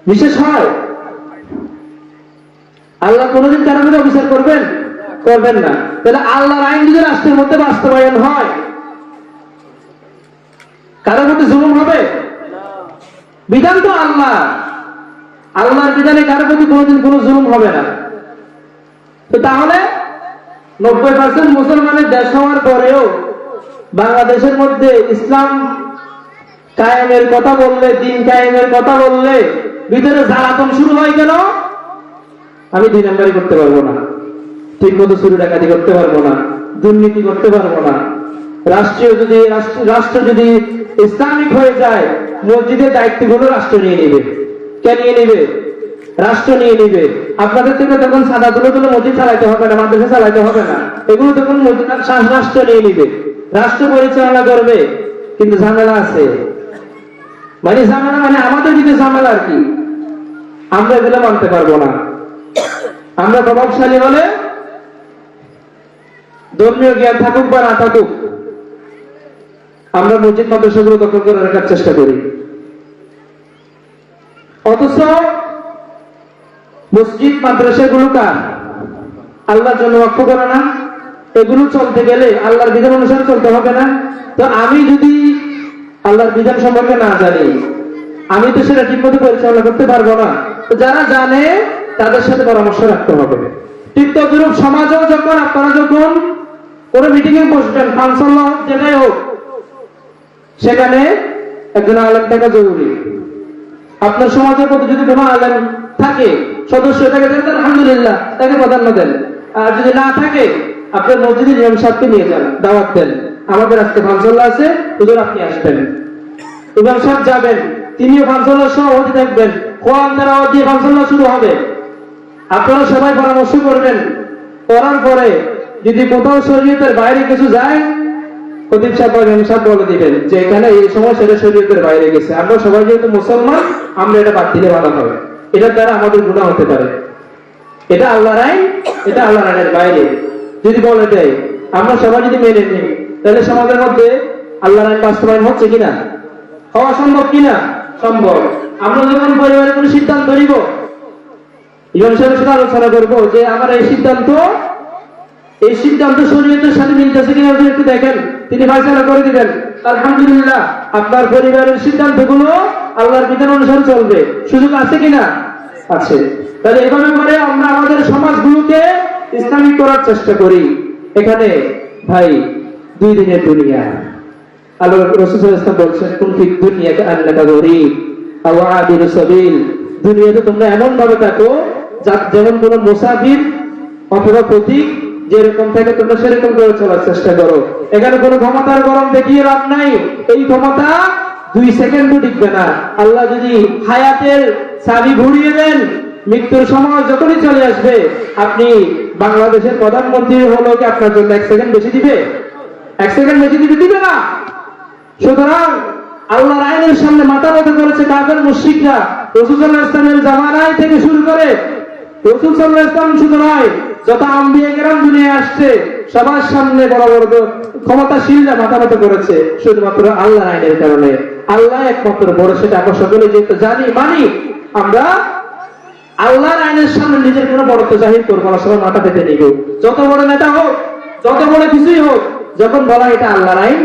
বিশেষ হয়? আল্লাহ কোনদিন কারো প্রতি অবিচার করবেন? করবেন না। তাহলে আল্লাহর আইন যদি রাষ্ট্রের মধ্যে বাস্তবায়ন হয়, কারো প্রতি জুলুম হবে? বিধান তো আল্লাহ, আল্লাহর বিধানে কারো প্রতি কোনদিন কোনো জুলুম হবে না। তো তাহলে 90% মুসলমানের দেশ হওয়ার পরেও বাংলাদেশের মধ্যে ইসলাম কায়েমের কথা বললে, দিন কায়েমের কথা বললে ভিতরে জ্বালাতন শুরু হয় কেন? আমি 2 নম্বরই করতে পারবো না, ঠিক মতো চুরি ডাকাতি করতে পারবো না, দুর্নীতি করতে পারবো না। রাষ্ট্র যদি ইসলামিক হয়ে যায়, মসজিদের দায়িত্বগুলো রাষ্ট্র নিয়ে নেবে। কে নিয়ে নেবে? রাষ্ট্র নিয়ে নিবে। আপনাদের থেকে তখন সাদা তুলে মসজিদ চালাইতে হবে না, মাদ্রাসা চালাইতে হবে না, এগুলো তখন রাষ্ট্র নিয়ে নিবে, রাষ্ট্র পরিচালনা করবে। কিন্তু ঝামেলা আছে। ঝামেলা আমাদের দিকে ঝামেলা আর কি, আমরা এগুলো মানতে পারবো না। আমরা প্রভাবশালী হলে ধর্মীয় জ্ঞান থাকুক বা না থাকুক, আমরা মসজিদ মাদ্রাসাগুলো দখল করে রাখার চেষ্টা করি। অথচ মসজিদ মাদ্রাসাগুলো কার? আল্লাহর জন্য ওয়াকফ করা না? এগুলো চলতে গেলে আল্লাহর বিধান অনুসারে চলতে হবে না? তো আমি যদি আল্লাহর বিধান সম্পর্কে না জানি, আমি তো সেটা ঠিক মতো পরিচালনা করতে পারবো না। তো যারা জানে তাদের সাথে পরামর্শ রাখতে হবে। ঠিক তদ্রূপ সমাজেও যখন আপনারা যখন কোনো মিটিং এ বসবেন, ফাংশন হোক, যেটাই হোক, সেখানে একজন আলেম থাকা জরুরি। আপনার সমাজের মধ্যে যদি কোনো আলেম থাকে, সদস্য থাকে, আলহামদুলিল্লাহ, তাকে প্রাধান্য দেন। আর যদি না থাকে, আপনার মসজিদে ইমাম সাহেবকে নিয়ে যান, দাওয়াত দেন, আমাদের আজকে ফাংশন আছে, হুজুর আপনি আসবেন। ইমাম সাহেব যাবেন, তিনিও ফাংশনের সভাপতি থাকবেন, কোরআন তেলাওয়াত দিয়ে ফাংশন শুরু হবে। আপনারা সবাই পরামর্শ করবেন। করার পরে যদি কোথাও শরীয়তের বাইরে কিছু যায়, খতিব সাহেব ইমাম সাহেব বলে দিবেন যে এখানে এই সময় সেটা শরীয়তের বাইরে গেছে, আমরা সবাই যেহেতু মুসলমান, আমরা এটা বাদ দিলে ভালো হবে, এটার দ্বারা আমাদের গুনাহ হতে পারে, এটা আল্লাহর আইন, এটা আল্লাহর আইনের বাইরে যদি বলে দেয়, আমরা সবাই যদি মেনে নিই, তাহলে সমাজের মধ্যে আল্লাহর আইন বাস্তবায়ন হচ্ছে কিনা? হওয়া সম্ভব কিনা? সম্ভব। আমরা যখন পরিবারে কোনো সিদ্ধান্ত নিব, ইমাম সাহেবের সাথে আলোচনা করবো যে আমার এই সিদ্ধান্ত শরীয়তের সাথে মিলতেছে কিনা একটু দেখেন, তিনি ফয়সালা করে দিবেন। আলহামদুলিল্লাহ, আপনার পরিবারের সিদ্ধান্তগুলো আল্লাহর বিধান অনুসারে চলবে। সুযোগ আছে কিনা? আছে। তাহলে এভাবে করে আমরা আমাদের সমাজগুলোকে ইসলামিক করার চেষ্টা করি। এখানে ভাই দুই দিনের দুনিয়া। আল্লাহ রাসূল সাল্লাল্লাহু আলাইহি ওয়াসাল্লাম বলছেন, কুন ফিদ দুনিয়া কাআন্নাকা গরীব আও আবিরু সাবিল। দুনিয়াতে তোমরা এমন ভাবে থাকো যেমন কোন মুসাফির অথবা পথিক যেরকম থাকে তোমরা সেরকম করে চলার চেষ্টা করো। এখানে কোনো ক্ষমতার গরম দেখিয়ে লাভ নাই। এই ক্ষমতা 2 সেকেন্ডও টিকবে না। আল্লাহ যদি হায়াতের চাবি ঘুরিয়ে দেন, মৃত্যুর সময় যখনই চলে আসবে, আপনি বাংলাদেশের প্রধানমন্ত্রী হলো কি আপনার জন্য 1 সেকেন্ড বেশি দিবে? 1 সেকেন্ড বেশি দিবে না। সুতরাং আল্লাহর আইনের সামনে মাথা নত করেছে কাফের মুশরিকরা। রাসূল সাল্লাল্লাহু আলাইহি ওয়াসাল্লামের জামানায় থেকে শুরু করে রাসূল সাল্লাল্লাহু আলাইহি ওয়াসাল্লাম শুধু নয়, যত আম্বিয়া কেরাম দুনিয়ায় আসছে সবার সামনে বড় বড় ক্ষমতাশীলরা মাথা নত করেছে শুধুমাত্র আল্লাহর আইনের কারণে। আল্লাহ একমাত্র বড়, সেটা আমরা সকলে যেহেতু জানি মানি, আমরা আল্লাহর আইনের সামনে নিজের কোনো বড়ত্ব জাহির করবো না, সবাই মাথা পেতে নিব। যত বড় নেতা হোক, যত বড় কিছুই হোক, যখন বলা এটা আল্লাহর আইন,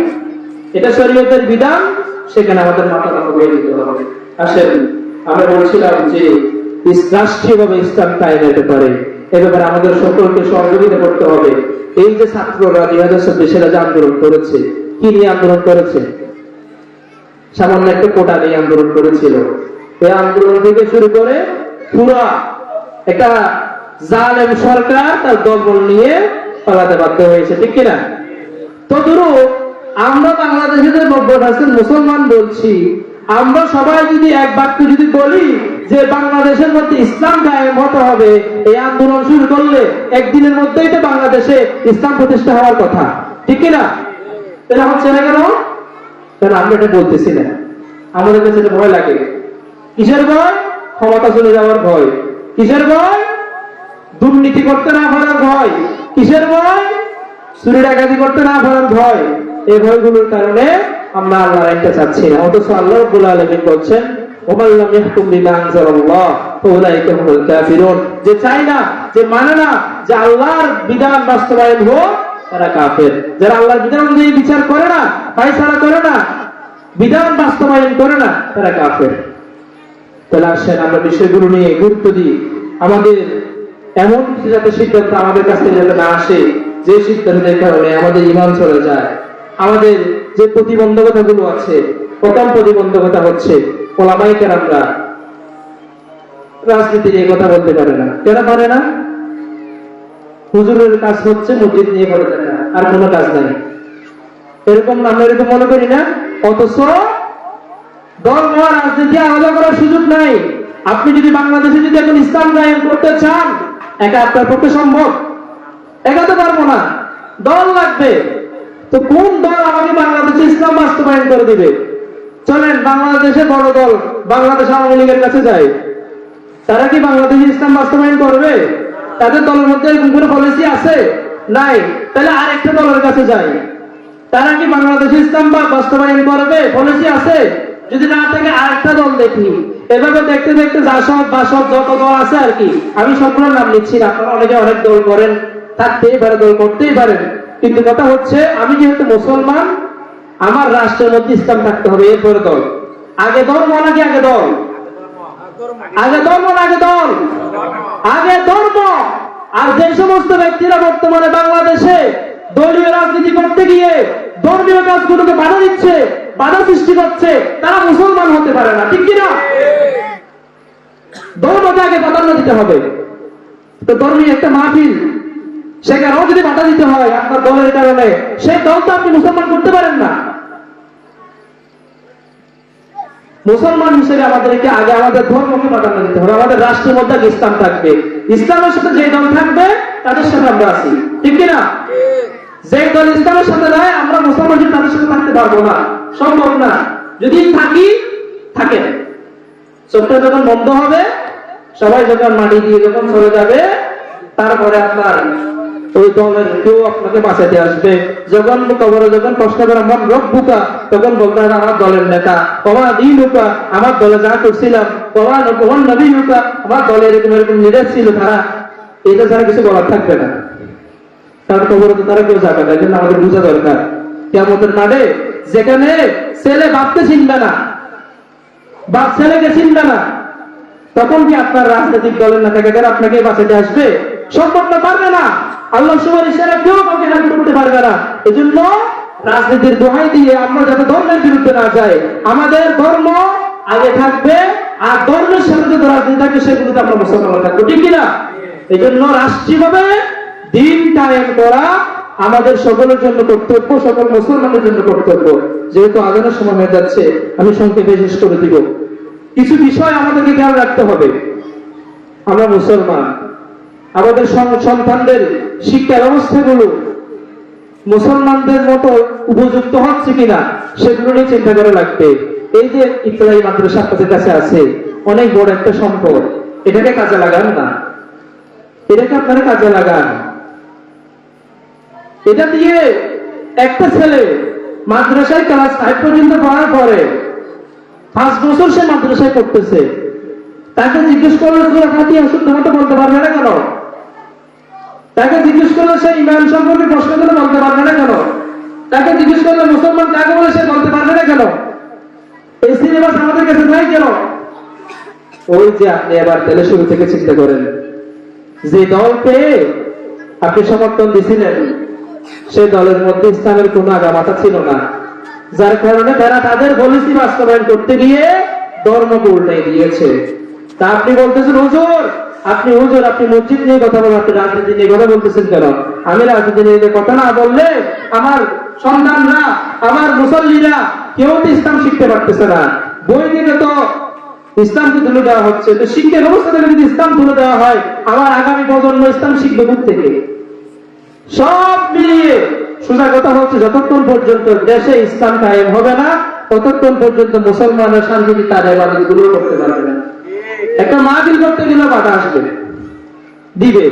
এটা শরীয়তের বিধান, সেখানে আমাদের মাথা নত করে দিতে হবে। আসেন, আমরা বলছিলাম যে রাষ্ট্রীয়ভাবে ইসলাম কায়েম হতে পারে, এ ব্যাপারে আমাদের সকলকে সহযোগিতা করতে হবে। এই যে ছাত্ররা 2024 সালে যে আন্দোলন করেছে, কি নিয়ে আন্দোলন করেছে? সামান্য একটা কোটা নিয়ে আন্দোলন করেছিল। এই আন্দোলন থেকে শুরু করে পুরো একটা জালেম সরকার তার দলবল নিয়ে পালাতে বাধ্য হয়েছে, ঠিক কিনা? তদুরূপ আমরা বাংলাদেশের 90% মুসলমান বলছি, আমরা সবাই যদি এক বাক্য যদি বলি যে বাংলাদেশের মধ্যে ইসলাম কায়েম হতে হবে, এই আন্দোলন শুরু করলে একদিনের মধ্যেই তো বাংলাদেশে ইসলাম প্রতিষ্ঠা হওয়ার কথা, ঠিক কিনা? এটা হচ্ছে না কেন? কারণ আমরা এটা বলতেছি না, আমাদের কাছে ভয় লাগে। কিসের ভয়? ক্ষমতা চলে যাওয়ার ভয়। কিসের ভয়? দুর্নীতি করতে না পারার ভয়। কিসের ভয়? চুরি ডাকাতি করতে না পারার ভয়। এই ভয়গুলোর কারণে আমরা আল্লাহর আইনটা চাচ্ছি না। অথচ আল্লাহ রাব্বুল আলামিন বলছেন, ওমান লাম ইয়াহকুম বিমা আনজালাল্লাহ ফাউলাইকা হুমুল কাফিরুন। যে চায় না, যে মানে না যে আল্লাহর বিধান বাস্তবায়ন হোক, তারা কাফের। যারা আল্লাহর বিধান অনুযায়ী বিচার করে না, ফায়সালা করে না, বিধান বাস্তবায়ন করে না, তারা কাফের। তাহলে আসেন আমরা বিষয়গুলো নিয়ে গুরুত্ব দিই। আমাদের এমন কিছু যাতে সিদ্ধান্ত আমাদের কাছ থেকে যাতে না আসে, যে সিদ্ধান্তের কারণে আমাদের ঈমান চলে যায়। আমাদের যে প্রতিবন্ধকতা গুলো আছে, প্রথম প্রতিবন্ধকতা হচ্ছে ওলামায়ে কেরামরা রাজনীতি নিয়ে কথা বলতে পারে না। কেন পারে না? হুজুরের কাজ হচ্ছে মসজিদ নিয়ে বলে দেয় না, আর কোনো কাজ নাই। এরকম আমরা এরকম মনে করি না? অথচ ধর্ম রাজনীতি আলাদা করার সুযোগ নাই। আপনি যদি বাংলাদেশে যদি এখন ইসলাম কায়েম করতে চান, একা আপনার পক্ষে সম্ভব? একা তো পারবো না, দল লাগবে। তো কোন দল আমাকে বাংলাদেশে ইসলাম বাস্তবায়ন করে দিবে? চলেন বাংলাদেশে বড় দল বাংলাদেশ আওয়ামী লীগের কাছে যায়। তারা কি বাংলাদেশে ইসলাম বাস্তবায়ন করবে? তাদের দলের মধ্যে এরকম কোনো পলিসি আছে? নাই। তাহলে আরেকটা দলের কাছে যায়। তারা কি বাংলাদেশে ইসলাম বাস্তবায়ন করবে? পলিসি আছে? যদি না থাকে আরেকটা দল দেখি। এভাবে দেখতে দেখতে জাসদ বাসদ যত দল আছে আর কি, আমি সবগুলো নাম নিচ্ছি না, আপনারা অনেকে অনেক দল করেন, থাকতেই পারে, দল করতেই পারেন। কিন্তু কথা হচ্ছে, আমি যেহেতু মুসলমান, আমার রাষ্ট্রের মধ্যে ইসলাম থাকতে হবে, এরপরে দল। আগে ধর্ম নাকি আগে দল? আগে ধর্ম না আগে দল? আগে ধর্ম। আর যে সমস্ত ব্যক্তিরা বর্তমানে বাংলাদেশে দলীয় রাজনীতি করতে গিয়ে ধর্মীয় কাজগুলোকে বাধা দিচ্ছে, বাধা সৃষ্টি করছে, তারা মুসলমান হতে পারে না, ঠিক কিনা? ধর্মকে আগে প্রাধান্য দিতে হবে। তো ধর্মীয় একটা মাহফিল, সেখানেও যদি বাধা দিতে হয় আপনার দলের কারণে, সেই দল তো আপনি মুসলমান করতে পারেন না। মুসলমান হিসেবে আমাদেরকে আগে আমাদের ধর্মকে প্রাধান্য দিতে হবে। আমাদের রাষ্ট্রের মধ্যে ইসলাম থাকবে, ইসলামের সাথে যে দল থাকবে তাদের সাথে আমরা আছি, ঠিক কিনা? যে দল ইসলামের সাথে নাই, আমরা মুসলমান হিসেবে তাদের সাথে থাকতে পারবো না, সম্ভব না। যদি থাকি, থাকে চোখটা যখন বন্ধ হবে, সবাই যখন মাটি দিয়ে যখন চলে যাবে, তারপরে আপনার ওই দলের কেউ আপনাকে বাঁচাতে আসবে। যখন কবরে যখন প্রশ্ন করা মন রব্বুকা, তখন বলতে হবে আমার দলের নেতা, কমা দীনুকা, আমার দলে যা করছিলাম, কমা নবীনুকা, আমার দলে এরকম এরকম লিডার ছিল, তারা এটা ছাড়া কিছু বলার থাকবে না। কারণ কবরে তো তারা কেউ যাবে না। এই জন্য আমাদের বোঝা দরকার, কিয়ামতের মাঠে যেখানে ছেলে বাপকে চিনবে না, বাপ ছেলেকে চিনবে না, তখন কি আপনার রাজনৈতিক দলের নেতাকে আপনাকে বাঁচাতে আসবে? সম্ভব না, পারবে না। আল্লাহ সুবহানাহু ওয়া তাআলা কেউ কাউকে হেল্প করতে পারবে না। এজন্য রাজনীতির দোহাই দিয়ে আমরা যাতে ধর্মের বিরুদ্ধে না যাই, আমাদের ধর্ম আগে থাকবে, আর ধর্মের সাথে যত রাজনীতি থাকবে সেগুলোতে আমরা মুসলমান থাকবো, ঠিক কিনা? এই জন্য রাষ্ট্রীয়ভাবে দিন কায়েম করা আমাদের সকলের জন্য কর্তব্য, সকল মুসলমানের জন্য কর্তব্য। যেহেতু আজানের সময় হয়ে যাচ্ছে, আমি সংক্ষেপে শেষ করে দিব। কিছু বিষয় আমাদেরকে খেয়াল রাখতে হবে। আমরা মুসলমান, আমাদের সন্তানদের শিক্ষা ব্যবস্থাগুলো মুসলমানদের মতো উপযুক্ত হচ্ছে কিনা সেগুলো নিয়ে চিন্তা করে লাগবে। এই যে ইসলামী মাদ্রাসা আপনাদের কাছে আছে, অনেক বড় একটা সম্পদ, এটাকে কাজে লাগান না, এটাকে আপনারা কাজে লাগান। এটা দিয়ে একটা ছেলে মাদ্রাসায় ক্লাস 5 পর্যন্ত পড়ার পরে 5 বছর সে মাদ্রাসায় করতেছে, তাকে জিজ্ঞেস করলে সূরা ফাতিহা শুদ্ধ মতো বলতে পারবে না কেন? তাকে জিজ্ঞেস করলে সে ইমান সম্পর্কে প্রশ্ন করে বলতে পারবে না কেন? তাকে জিজ্ঞেস করলে মুসলমান কাকে বলে সে বলতে পারবে না কেন? এই সিলেবাস আমাদের কাছে নাই কেন? ওই যে আপনি এবার তাহলে শুরু থেকে চিন্তা করেন, যে দলকে আপনি সমর্থন দিয়েছিলেন সেই দলের মধ্যে ইসলামের কোন আগামাথা ছিল না, যার কারণে তারা তাদের পলিসি বাস্তবায়ন করতে গিয়ে ধর্মকে উল্টাই দিয়েছে। তা আপনি বলতেছেন হুজুর, আপনি মসজিদ নিয়ে কথা বলেন, আপনি রাজনীতি নিয়ে কথা বলতেছেন কেন? আমি রাজনীতি নিয়ে কথা না বললে আমার সন্তানরা, আমার মুসল্লিরা কেউ তো ইসলাম শিখতে পারতেছে না। বই থেকে তো ইসলামকে তুলে দেওয়া হচ্ছে, তো শিক্ষা ব্যবস্থা থেকে যদি ইসলাম তুলে দেওয়া হয়, আমার আগামী প্রজন্ম ইসলাম শিখবে কোথা থেকে? সব মিলিয়ে সোজা কথা হচ্ছে, যতক্ষণ পর্যন্ত দেশে ইসলাম কায়েম হবে না, ততক্ষণ পর্যন্ত মুসলমানের শান্তিতে তার ইবাদত গুলো করতে পারবে না। একটা মাহফিল করতে গেলে বাধা আসবে, দিবে,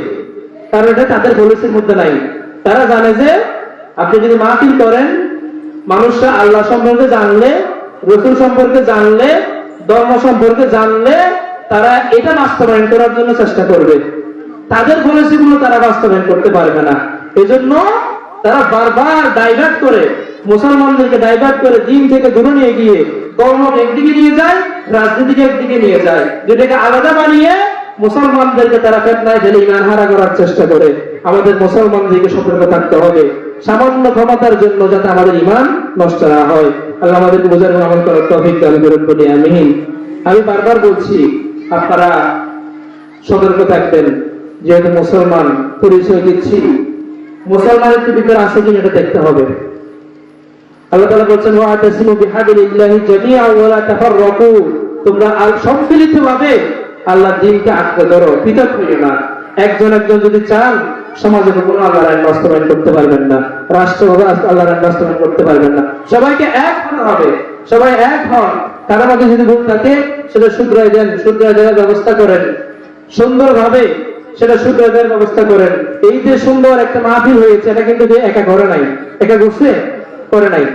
কারণ এটা তাদের পলিসির মধ্যে নাই। তারা জানে যে আপনি যদি মাহফিল করেন, মানুষরা আল্লাহ সম্পর্কে জানলে, রসুল সম্পর্কে জানলে, ধর্ম সম্পর্কে জানলে তারা এটা বাস্তবায়ন করার জন্য চেষ্টা করবে। তাদের পলিসিগুলো তারা বাস্তবায়ন করতে পারবে না। এজন্য তারা বারবার ডাইভার্ট করে, মুসলমানদেরকে ডাইভার্ট করে দিন থেকে দূরে নিয়ে গিয়ে ধর্মকে একদিকে নিয়ে যায়, রাজনীতিকে একদিকে নিয়ে যায়, যেটাকে আলাদা বানিয়ে মুসলমানদেরকে তারা ফেতনায় ঢেলে ঈমান হারা করার চেষ্টা করে। আমাদের মুসলমানদেরকে সতর্ক থাকতে হবে, সামান্য ক্ষমতার জন্য যাতে আমাদের ঈমান নষ্ট না হয়। আল্লাহ আমাদেরকে বোঝার এবং আমল করার তৌফিক দান করুন বলি আমিন। আমি বারবার বলছি, আপনারা সতর্ক থাকবেন, যেহেতু মুসলমান পরিচয় দিচ্ছি, মুসলমানের ভিতরে আছে কিনা এটা দেখতে হবে। আল্লাহ তাআলা বলেছেন, ওয়াতাসিমু বিহাবিলিল্লাহি জামিআন ওয়া লা তাফাররাকু, তোমরা সম্মিলিতভাবে আল্লাহর দ্বীনকে আঁকড়ে ধরো, পৃথক হইও না। একজন যদি চান, সমাজে কোনো আল্লাহর আইন বাস্তবায়ন করতে পারবেন না, রাষ্ট্রভাবে আল্লাহর আইন বাস্তবায়ন করতে পারবেন না। সবাইকে এক হতে হবে, সবাই এক হন। কারো মধ্যে যদি ভুল থাকে সেটা শুধরাই দেন, শুধরাই দেওয়ার ব্যবস্থা করেন, সুন্দরভাবে সেটা শুধরাই দেওয়ার ব্যবস্থা করেন। এই যে সুন্দর একটা মাহফিল হয়েছে, এটা কিন্তু একা করে নাই, একা ঘুরছে করে নাই,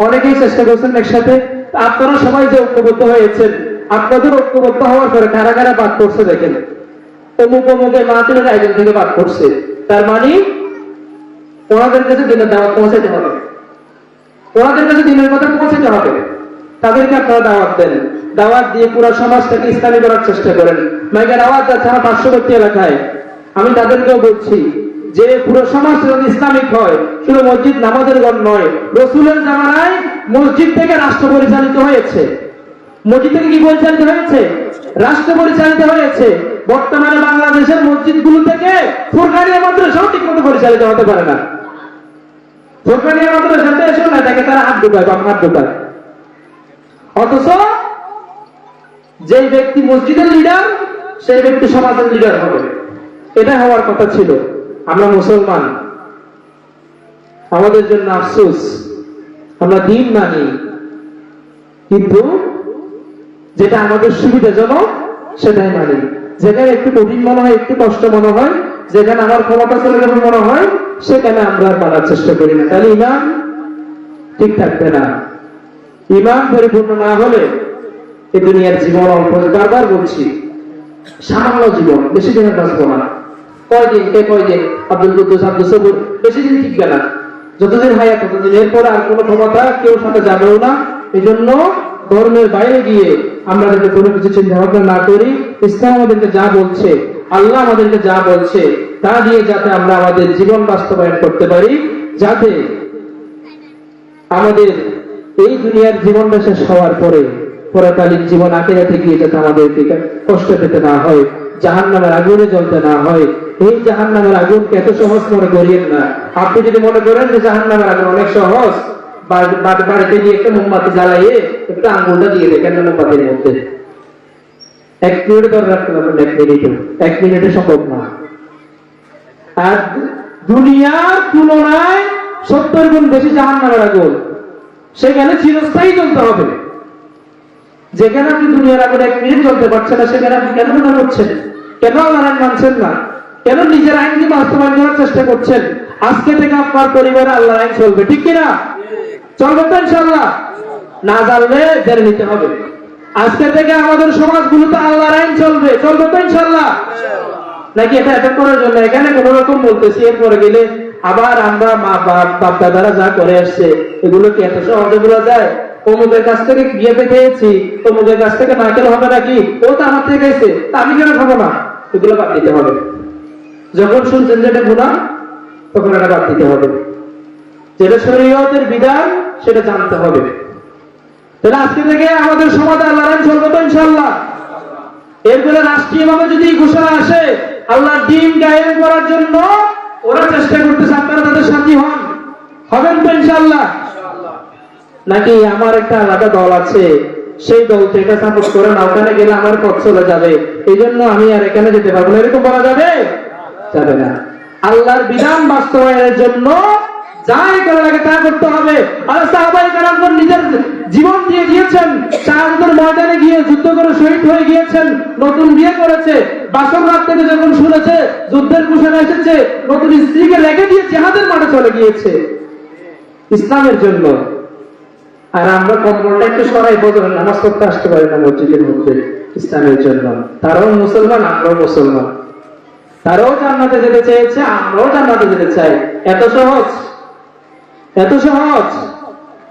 অনেকেই চেষ্টা করছেন একসাথে। আপনারা সবাই যে ঐক্যবদ্ধ হয়েছেন, আপনাদের ঐক্যবদ্ধ হওয়ার পরে কারা কারা বাদ করছে দেখেন। অমুক অমুকের মাহফিলের আয়োজন থেকে বাদ করছে, তার মানে ওনাদের কাছে দিনের দাওয়াত পৌঁছাতে হবে, ওনাদের কাছে দিনের কথা পৌঁছাতে হবে। তাদেরকে আপনারা দাওয়াত দেন, দাওয়াত দিয়ে পুরো সমাজটাকে ইসলামী করার চেষ্টা করেন। মাইকের আওয়াজ যাচ্ছে আমার পার্শ্ববর্তী এলাকায়, আমি তাদেরকেও বলছি যে পুরো সমাজ যদি ইসলামিক হয়, শুধু মসজিদ নামাজের গণ নয়, রসুলের জামানায় মসজিদ থেকে রাষ্ট্র পরিচালিত হয়েছে। মসজিদ থেকে কি পরিচালিত হয়েছে? রাষ্ট্র পরিচালিত হয়েছে। বর্তমানে বাংলাদেশের মসজিদগুলো থেকে ফুরকানিয়া মাদ্রাসাও ঠিক মতো পরিচালিত হতে পারে না। ফুরকানিয়া মাদ্রাসাতে এসেও না, তাকে তারা হাত ঢুকায়, বাম হাত ঢুকায়। অথচ যে ব্যক্তি মসজিদের লিডার, সেই ব্যক্তি সমাজের লিডার হবে, এটা হওয়ার কথা ছিল। আমরা মুসলমান, আমাদের জন্য আফসোস, আমরা দিন মানি, কিন্তু যেটা আমাদের সুবিধাজনক সেটাই মানি। যেখানে একটু কঠিন মনে হয়, একটু কষ্ট মনে হয়, যেখানে আমার ক্ষমতা চলে যাবে মনে হয়, সেখানে আমরা মানার চেষ্টা করি না। তাহলে ঈমান ঠিক থাকবে না। ঈমান পরিপূর্ণ না হলে এই দুনিয়ার জীবন অল্প। বারবার বলছি, সামান্য জীবন, বেশি দিনের বাঁচবো না। কয়দিন আব্দুল কুদ্দুস, আব্দুল সবুর, বেশি দিন টিকবে না। যতদিন হায়াত ততদিন, এরপরে আর কোনো ক্ষমতা কেউ সাথে যাবেও না। এই জন্য ধর্মের বাইরে গিয়ে আমরা যাতে কোনো কিছু চিন্তা ভাবনা না করি, ইসলাম আমাদেরকে যা বলছে, আল্লাহ আমাদেরকে যা বলছে, তা দিয়ে যাতে আমরা আমাদের জীবন বাস্তবায়ন করতে পারি, যাতে আমাদের এই দুনিয়ার জীবনটা শেষ হওয়ার পরে পরকালীন জীবন আখিরাতে গিয়ে যাতে আমাদেরকে কষ্ট পেতে না হয়, জাহান্নামের আগুনে জ্বলতে না হয়। এই জাহান্নামের আগুনকে এত সহজ মনে করিয়েন না। আপনি যদি মনে করেন যে জাহান্নামের আগুন অনেক সহজ, বাড়িতে গিয়ে একটা মোমবাতি জ্বালাইয়ে একটা আঙ্গুলটা দিয়ে দেখেন না মোমবাতির মধ্যে, 1 মিনিট ধরে রাখতে পারবেন, 1 মিনিটে সম্ভব না। আর দুনিয়ার তুলনায় 70 গুণ বেশি জাহান্নামের আগুন, সেখানে চিরস্থায়ী চলতে হবে। যেখানে আপনি দুনিয়ার আগুন 1 মিনিট চলতে পারছেন না, সেখানে আপনি কেন মনে করছেন? কেন আল্লাহর আইন মানছেন না? কেন নিজের আইনকে বাস্তবায়ন করার চেষ্টা করছেন? আজকে থেকে আপনার পরিবারে আল্লাহর আইন চলবে, ঠিক কিনা? চলবে তো ইনশাআল্লাহ? না জানলে জেনে নিতে হবে। আজকে থেকে আমাদের সমাজগুলোতে আল্লাহর আইন চলবে, চলবে তো ইনশাআল্লাহ? নাকি এটা এটা করার জন্য এখানে কোন রকম বলতেছি, এরপরে গেলে আবার আমরা মা বাপ দাদারা যা করে আসছে এগুলো কি এত সহজে বলা যায়? অমুকের কাছ থেকে বিয়েতে খেয়েছি, অমুকের কাছ থেকে নারকেল হবে নাকি, ও তো আমার থেকে গেছে, তা আমি কেন খাবো না? এগুলো বাদ দিতে হবে। যখন শুনছেন যেটা গুনাহ, তখন এটা বাদ দিতে হবে। যেটা শরীয়তের বিধান সেটা জানতে হবে। তাহলে আজকে থেকে আমাদের সমাজে আল্লাহর আইন চলবে তো ইনশাআল্লাহ? এরপরে রাষ্ট্রীয়ভাবে যদি ঘোষণা আসে আল্লাহর দ্বীন কায়েম করার জন্য ওরা চেষ্টা করতেছে, আপনারা তাদের সাথী হবেন তো ইনশাআল্লাহ? নাকি আমার একটা আলাদা দল আছে, সেই দল থেকে সাপোর্ট করে না, ওখানে গেলে আমার পথ চলে যাবে, এই জন্য আমি আর এখানে যেতে পারবো না, এরকম বলা যাবে? যাবে না। আল্লাহর বিধান বাস্তবায়নের জন্য যাই করা লাগে তা করতে হবে। আর সাহাবায়ে কেরাম নিজের জীবন দিয়ে দিয়েছেন, শাহাদাতের ময়দানে গিয়ে যুদ্ধ করে শহীদ হয়ে গিয়েছেন, নতুন বিয়ে করেছে, বাসর রাত থেকে যখন শুনেছে যুদ্ধের ঘোষণা এসেছে, নতুন স্ত্রীকে রেখে দিয়ে জিহাদের মাঠে চলে গিয়েছে ইসলামের জন্য। আর আমরা কম্বলটা একটু সরাই বদলেন, নামাজ পড়তে আসতে পারি না মসজিদের মধ্যে ইসলামের জন্য। তারাও মুসলমান, আমরাও মুসলমান। তারাও জান্নাতে যেতে চেয়েছে, আমরাও জান্নাতে যেতে চাই। এত সহজ? এত সহজ?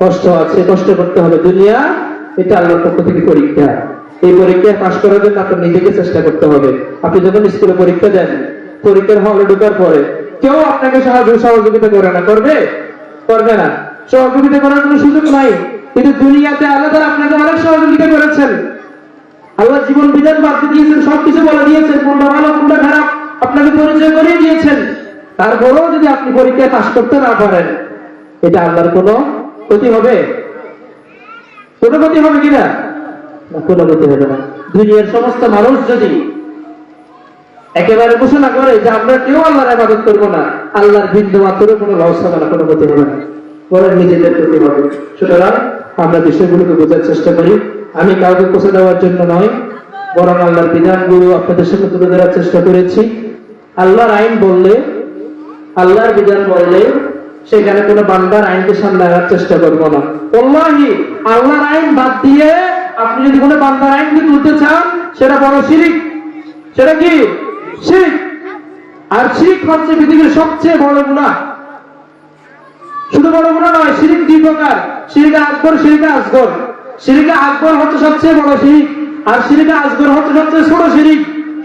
কষ্ট আছে, কষ্ট করতে হবে। দুনিয়া এটা আল্লাহর পক্ষ থেকে পরীক্ষা। এই পরীক্ষায় পাশ করার জন্য আপনার নিজেকে চেষ্টা করতে হবে। আপনি যখন স্কুলে পরীক্ষা দেন, পরীক্ষার হলে ঢোকার পরে কেউ আপনাকে সহযোগিতা করে না, করবে? করবে না। সহযোগিতা করার কোনো সুযোগ নাই। কিন্তু দুনিয়াতে আল্লাহ তাআলা আপনাকে অনেক সহযোগিতা করেছেন। আল্লাহ জীবন বিধান বাড়তে দিয়েছেন, সবকিছু বলে দিয়েছেন, কোনটা ভালো কোনটা খারাপ আপনাকে পরিচয় করিয়ে দিয়েছেন। তারপরেও যদি আপনি পরীক্ষায় পাশ করতে না পারেন, এটা আল্লাহর কোনো ক্ষতি হবে? কোনো ক্ষতি হবে কিনা? কোনো ক্ষতি হবে না। দুনিয়ার সমস্ত মানুষ যদি একেবারে ঘোষণা করে যে আমরা কেউ আল্লাহর ইবাদত করবো না, আল্লাহর বিন্দু মাত্র কোনো লস হবে না, কোনো ক্ষতি হবে না, বরং নিজেদের ক্ষতি হবে। সুতরাং আমরা বিষয়গুলোকে বোঝার চেষ্টা করি। আমি কাউকে পৌঁছে দেওয়ার জন্য নয়, বরং আল্লাহর বিধানগুলো আপনাদের সামনে তুলে ধরার চেষ্টা করেছি। আল্লাহর আইন বললে, আল্লাহর বিধান বললে সেখানে কোনো বান্দার আইনকে সামনে আনার চেষ্টা করবো না। আল্লাহি আল্লাহর আইন বাদ দিয়ে আপনি যদি কোনো বান্দার আইনকে তুলতে চান, সেটা বড় শিরক। সেটা কি? শিরক। আর শিরক হচ্ছে পৃথিবীর সবচেয়ে বড় গুনাহ। শুধু বড় গুনাহ নয়, শিরক 2 প্রকার, শিরক আকবর, শিরক আসগর। শিরক আকবর হচ্ছে সবচেয়ে বড় শিরক, আর শিরক আসগর হচ্ছে সবচেয়ে ছোট শিরক।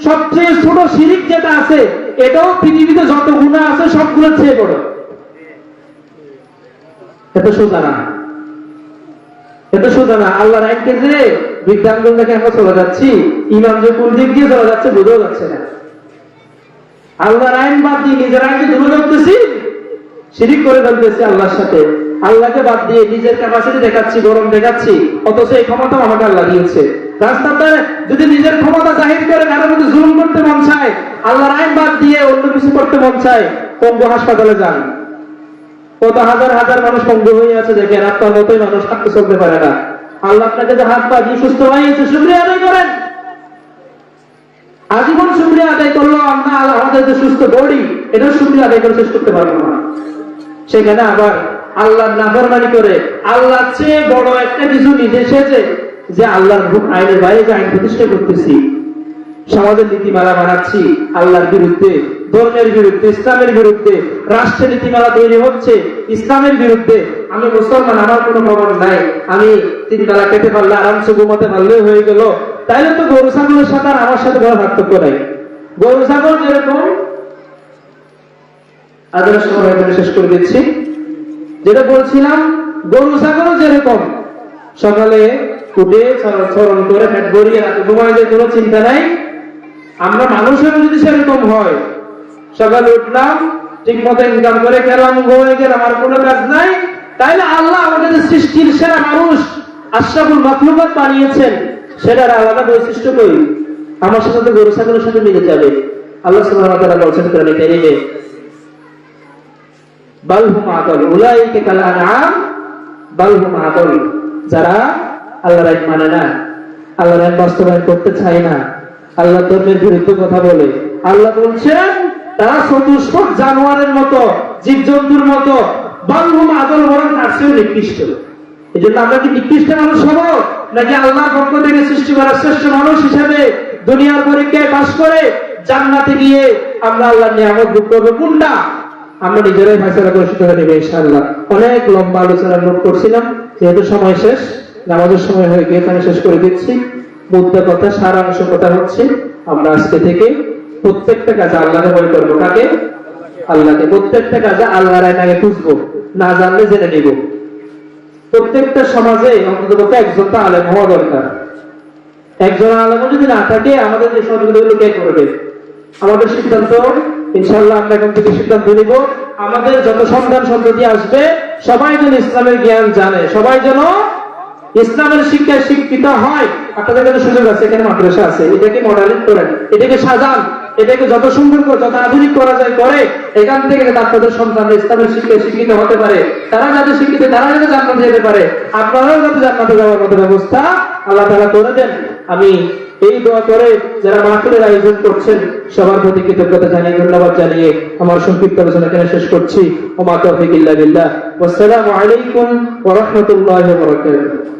সবচেয়ে ছোট শিরক যেটা আছে, এটাও পৃথিবীতে যত গুনাহ আছে সবগুলোর চেয়ে বড়। এত সোজা না, এত সোজা না। আল্লাহর আইনকে যে বিজ্ঞানগুলো দেখে আমরা চলে যাচ্ছি, ইমাম যে কোন দিক দিয়ে চলে যাচ্ছে বোঝাও যাচ্ছে না। আল্লাহর আইন বাদ দিয়ে নিজের আইনকে দূরে রাখতেছি, শিরিক করে ফেলতেছি আল্লাহর সাথে। আল্লাহকে বাদ দিয়ে নিজের ক্যাপাসিটি দেখাচ্ছি, গরম দেখাচ্ছি, অথচ এই ক্ষমতা আমাকে আল্লাহ দিয়েছে। রাস্তাতে যদি নিজের ক্ষমতা জাহির করে কারোর মধ্যে জুলুম করতে মন চায়, আল্লাহর আইন বাদ দিয়ে অন্য কিছু করতে মন চায়, পঙ্গু হাসপাতালে যান। কত হাজার হাজার মানুষ পঙ্গু হয়ে আছে, দেখেন আপনার মতোই মানুষ হাঁটতে চলতে পারে না। আল্লাহ আপনাকে যে হাত পা দিয়ে সুস্থ হয়েছে, শুকরিয়া আদায় করেন। আজীবন শুকরিয়া আদায় করলেও আমরা আমাদের যে সুস্থ বডি, এটা শুকরিয়া আদায় করে শেষ করতে পারবো না। সেখানে আবার আল্লাহর নাফরমানি করে আল্লাহর চেয়ে বড় একটা কিছু নিজে এসেছে, যে আল্লাহর আইনের বাইরে যে আইন প্রতিষ্ঠা করতেছি, সমাজের নীতিমালা বানাচ্ছি আল্লাহর বিরুদ্ধে, ধর্মের বিরুদ্ধে, ইসলামের বিরুদ্ধে, রাষ্ট্রের নীতিমালা তৈরি হচ্ছে ইসলামের বিরুদ্ধে। আমি মুসলমান, আমার কোনো খবর নাই, আমি 3 তালা কেটে পারলে আরামসে ঘুমাতে পারলেই হয়ে গেল। তাইলে তো গরু ছাগলের সাথে আর আমার সাথে বড় পার্থক্য নাই। গরু ছাগল যেরকম, আদরের সময় শেষ করে দিচ্ছি, যেটা বলছিলাম গরু ছাগল যেরকম সকালে উঠে স্মরণ করে পেট ভরিয়ে রাতে ঘুমায় যায়, কোনো চিন্তা নাই, আমরা মানুষের যদি সেরকম হয়, সকালে উঠলাম ঠিক মতো ইনকাম করে গেলাম, ঘুমিয়ে গেলাম, আর কোনো কাজ নাই, তাইলে আল্লাহ আমাদের সৃষ্টির সেরা মানুষ আশরাফুল মাখলুকাত বানিয়েছেন, সেটার আলাদা বৈশিষ্ট্য কই? আমার সাথে তো গরু ছাগলের সাথে মিলে যাবে। আল্লাহ সুবহানাহু ওয়া তাআলা বলেছেন কোরআনে কারীমে, বাল হুম আদাল উলাইকা কাল আনআম বাল হুম আদাল, যারা আল্লাহর আইন মানে না, আল্লাহর আইন বাস্তবায়ন করতে চায় না, আল্লাহ ধর্মের বিরুদ্ধে কথা বলে, আল্লাহ বলছেন তারা চতুষ্পদ জানোয়ারের মতো, জীবজন্তুর মতো, বাল হুম আদাল, বরং তার চেয়েও নিকৃষ্ট। এই জন্য আমরা কি নিকৃষ্ট মানুষ হবো, নাকি আল্লাহর পক্ষ থেকে সৃষ্টি করা শ্রেষ্ঠ মানুষ হিসেবে দুনিয়ার পরীক্ষায় পাশ করে জান্নাতে গিয়ে আমরা আল্লাহর নিয়ামত ভোগ করবো? কোনটা? আমরা নিজেরাই ফয়সালা করে শিখে নেব ইনশাআল্লাহ। অনেক লম্বা আলোচনা নোট করছিলাম, যেহেতু সময় শেষ, নামাজের সময় হয়ে গিয়ে এখানে শেষ করে দিচ্ছি। মুদ্রা কথা, সারাংশ কথা হচ্ছে, আমরা আজকে থেকে প্রত্যেকটা কাজে আল্লাহকে ভয় করবো। কাকে? আল্লাহকে। প্রত্যেকটা কাজে আল্লাহর আইনাকে খুঁজবো, না জানলে জেনে নিব। প্রত্যেকটা সমাজে অন্তত একজন তো আলেম হওয়া দরকার। একজন আলেম যদি না থাকে, আমাদের যে সহযোগিতাগুলো কে করবে? আমাদের সিদ্ধান্ত ইনশাআল্লাহ আমরা এখন থেকে সিদ্ধান্ত নিব, আমাদের যত সন্তান সন্ততি আসবে সবাই যেন ইসলামের জ্ঞান জানে, সবাই যেন ইসলামের শিক্ষায় শিক্ষিত হয়। আপনাদের কাছে সুযোগ আছে, এখানে মাদ্রাসা আছে, এটাকে মডেলিং করেন, এটাকে সাজান, এটাকে যত সুন্দর করে, যত আধুনিক করা যায় করে, এখান থেকে যাতে আপনাদের সন্তানরা ইসলামের শিক্ষায় শিক্ষিত হতে পারে, তারা যাতে শিক্ষিত, তারা যাতে জান্নাতে যেতে পারে, আপনারাও যাতে জান্নাতে যাওয়ার মতো ব্যবস্থা আল্লাহ তাআলা করে দেন। আমি এই দোয়া করে যারা মাহফিলের আয়োজন করছেন সবার প্রতি কৃতজ্ঞতা জানিয়ে, ধন্যবাদ জানিয়ে আমার সংক্ষিপ্ত আলোচনা এখানে শেষ করছি। ওয়া মা তাওফীক ইল্লা বিল্লাহ। ওয়াসসালামু আলাইকুম ওয়া রাহমাতুল্লাহি ওয়া বারাকাতুহু।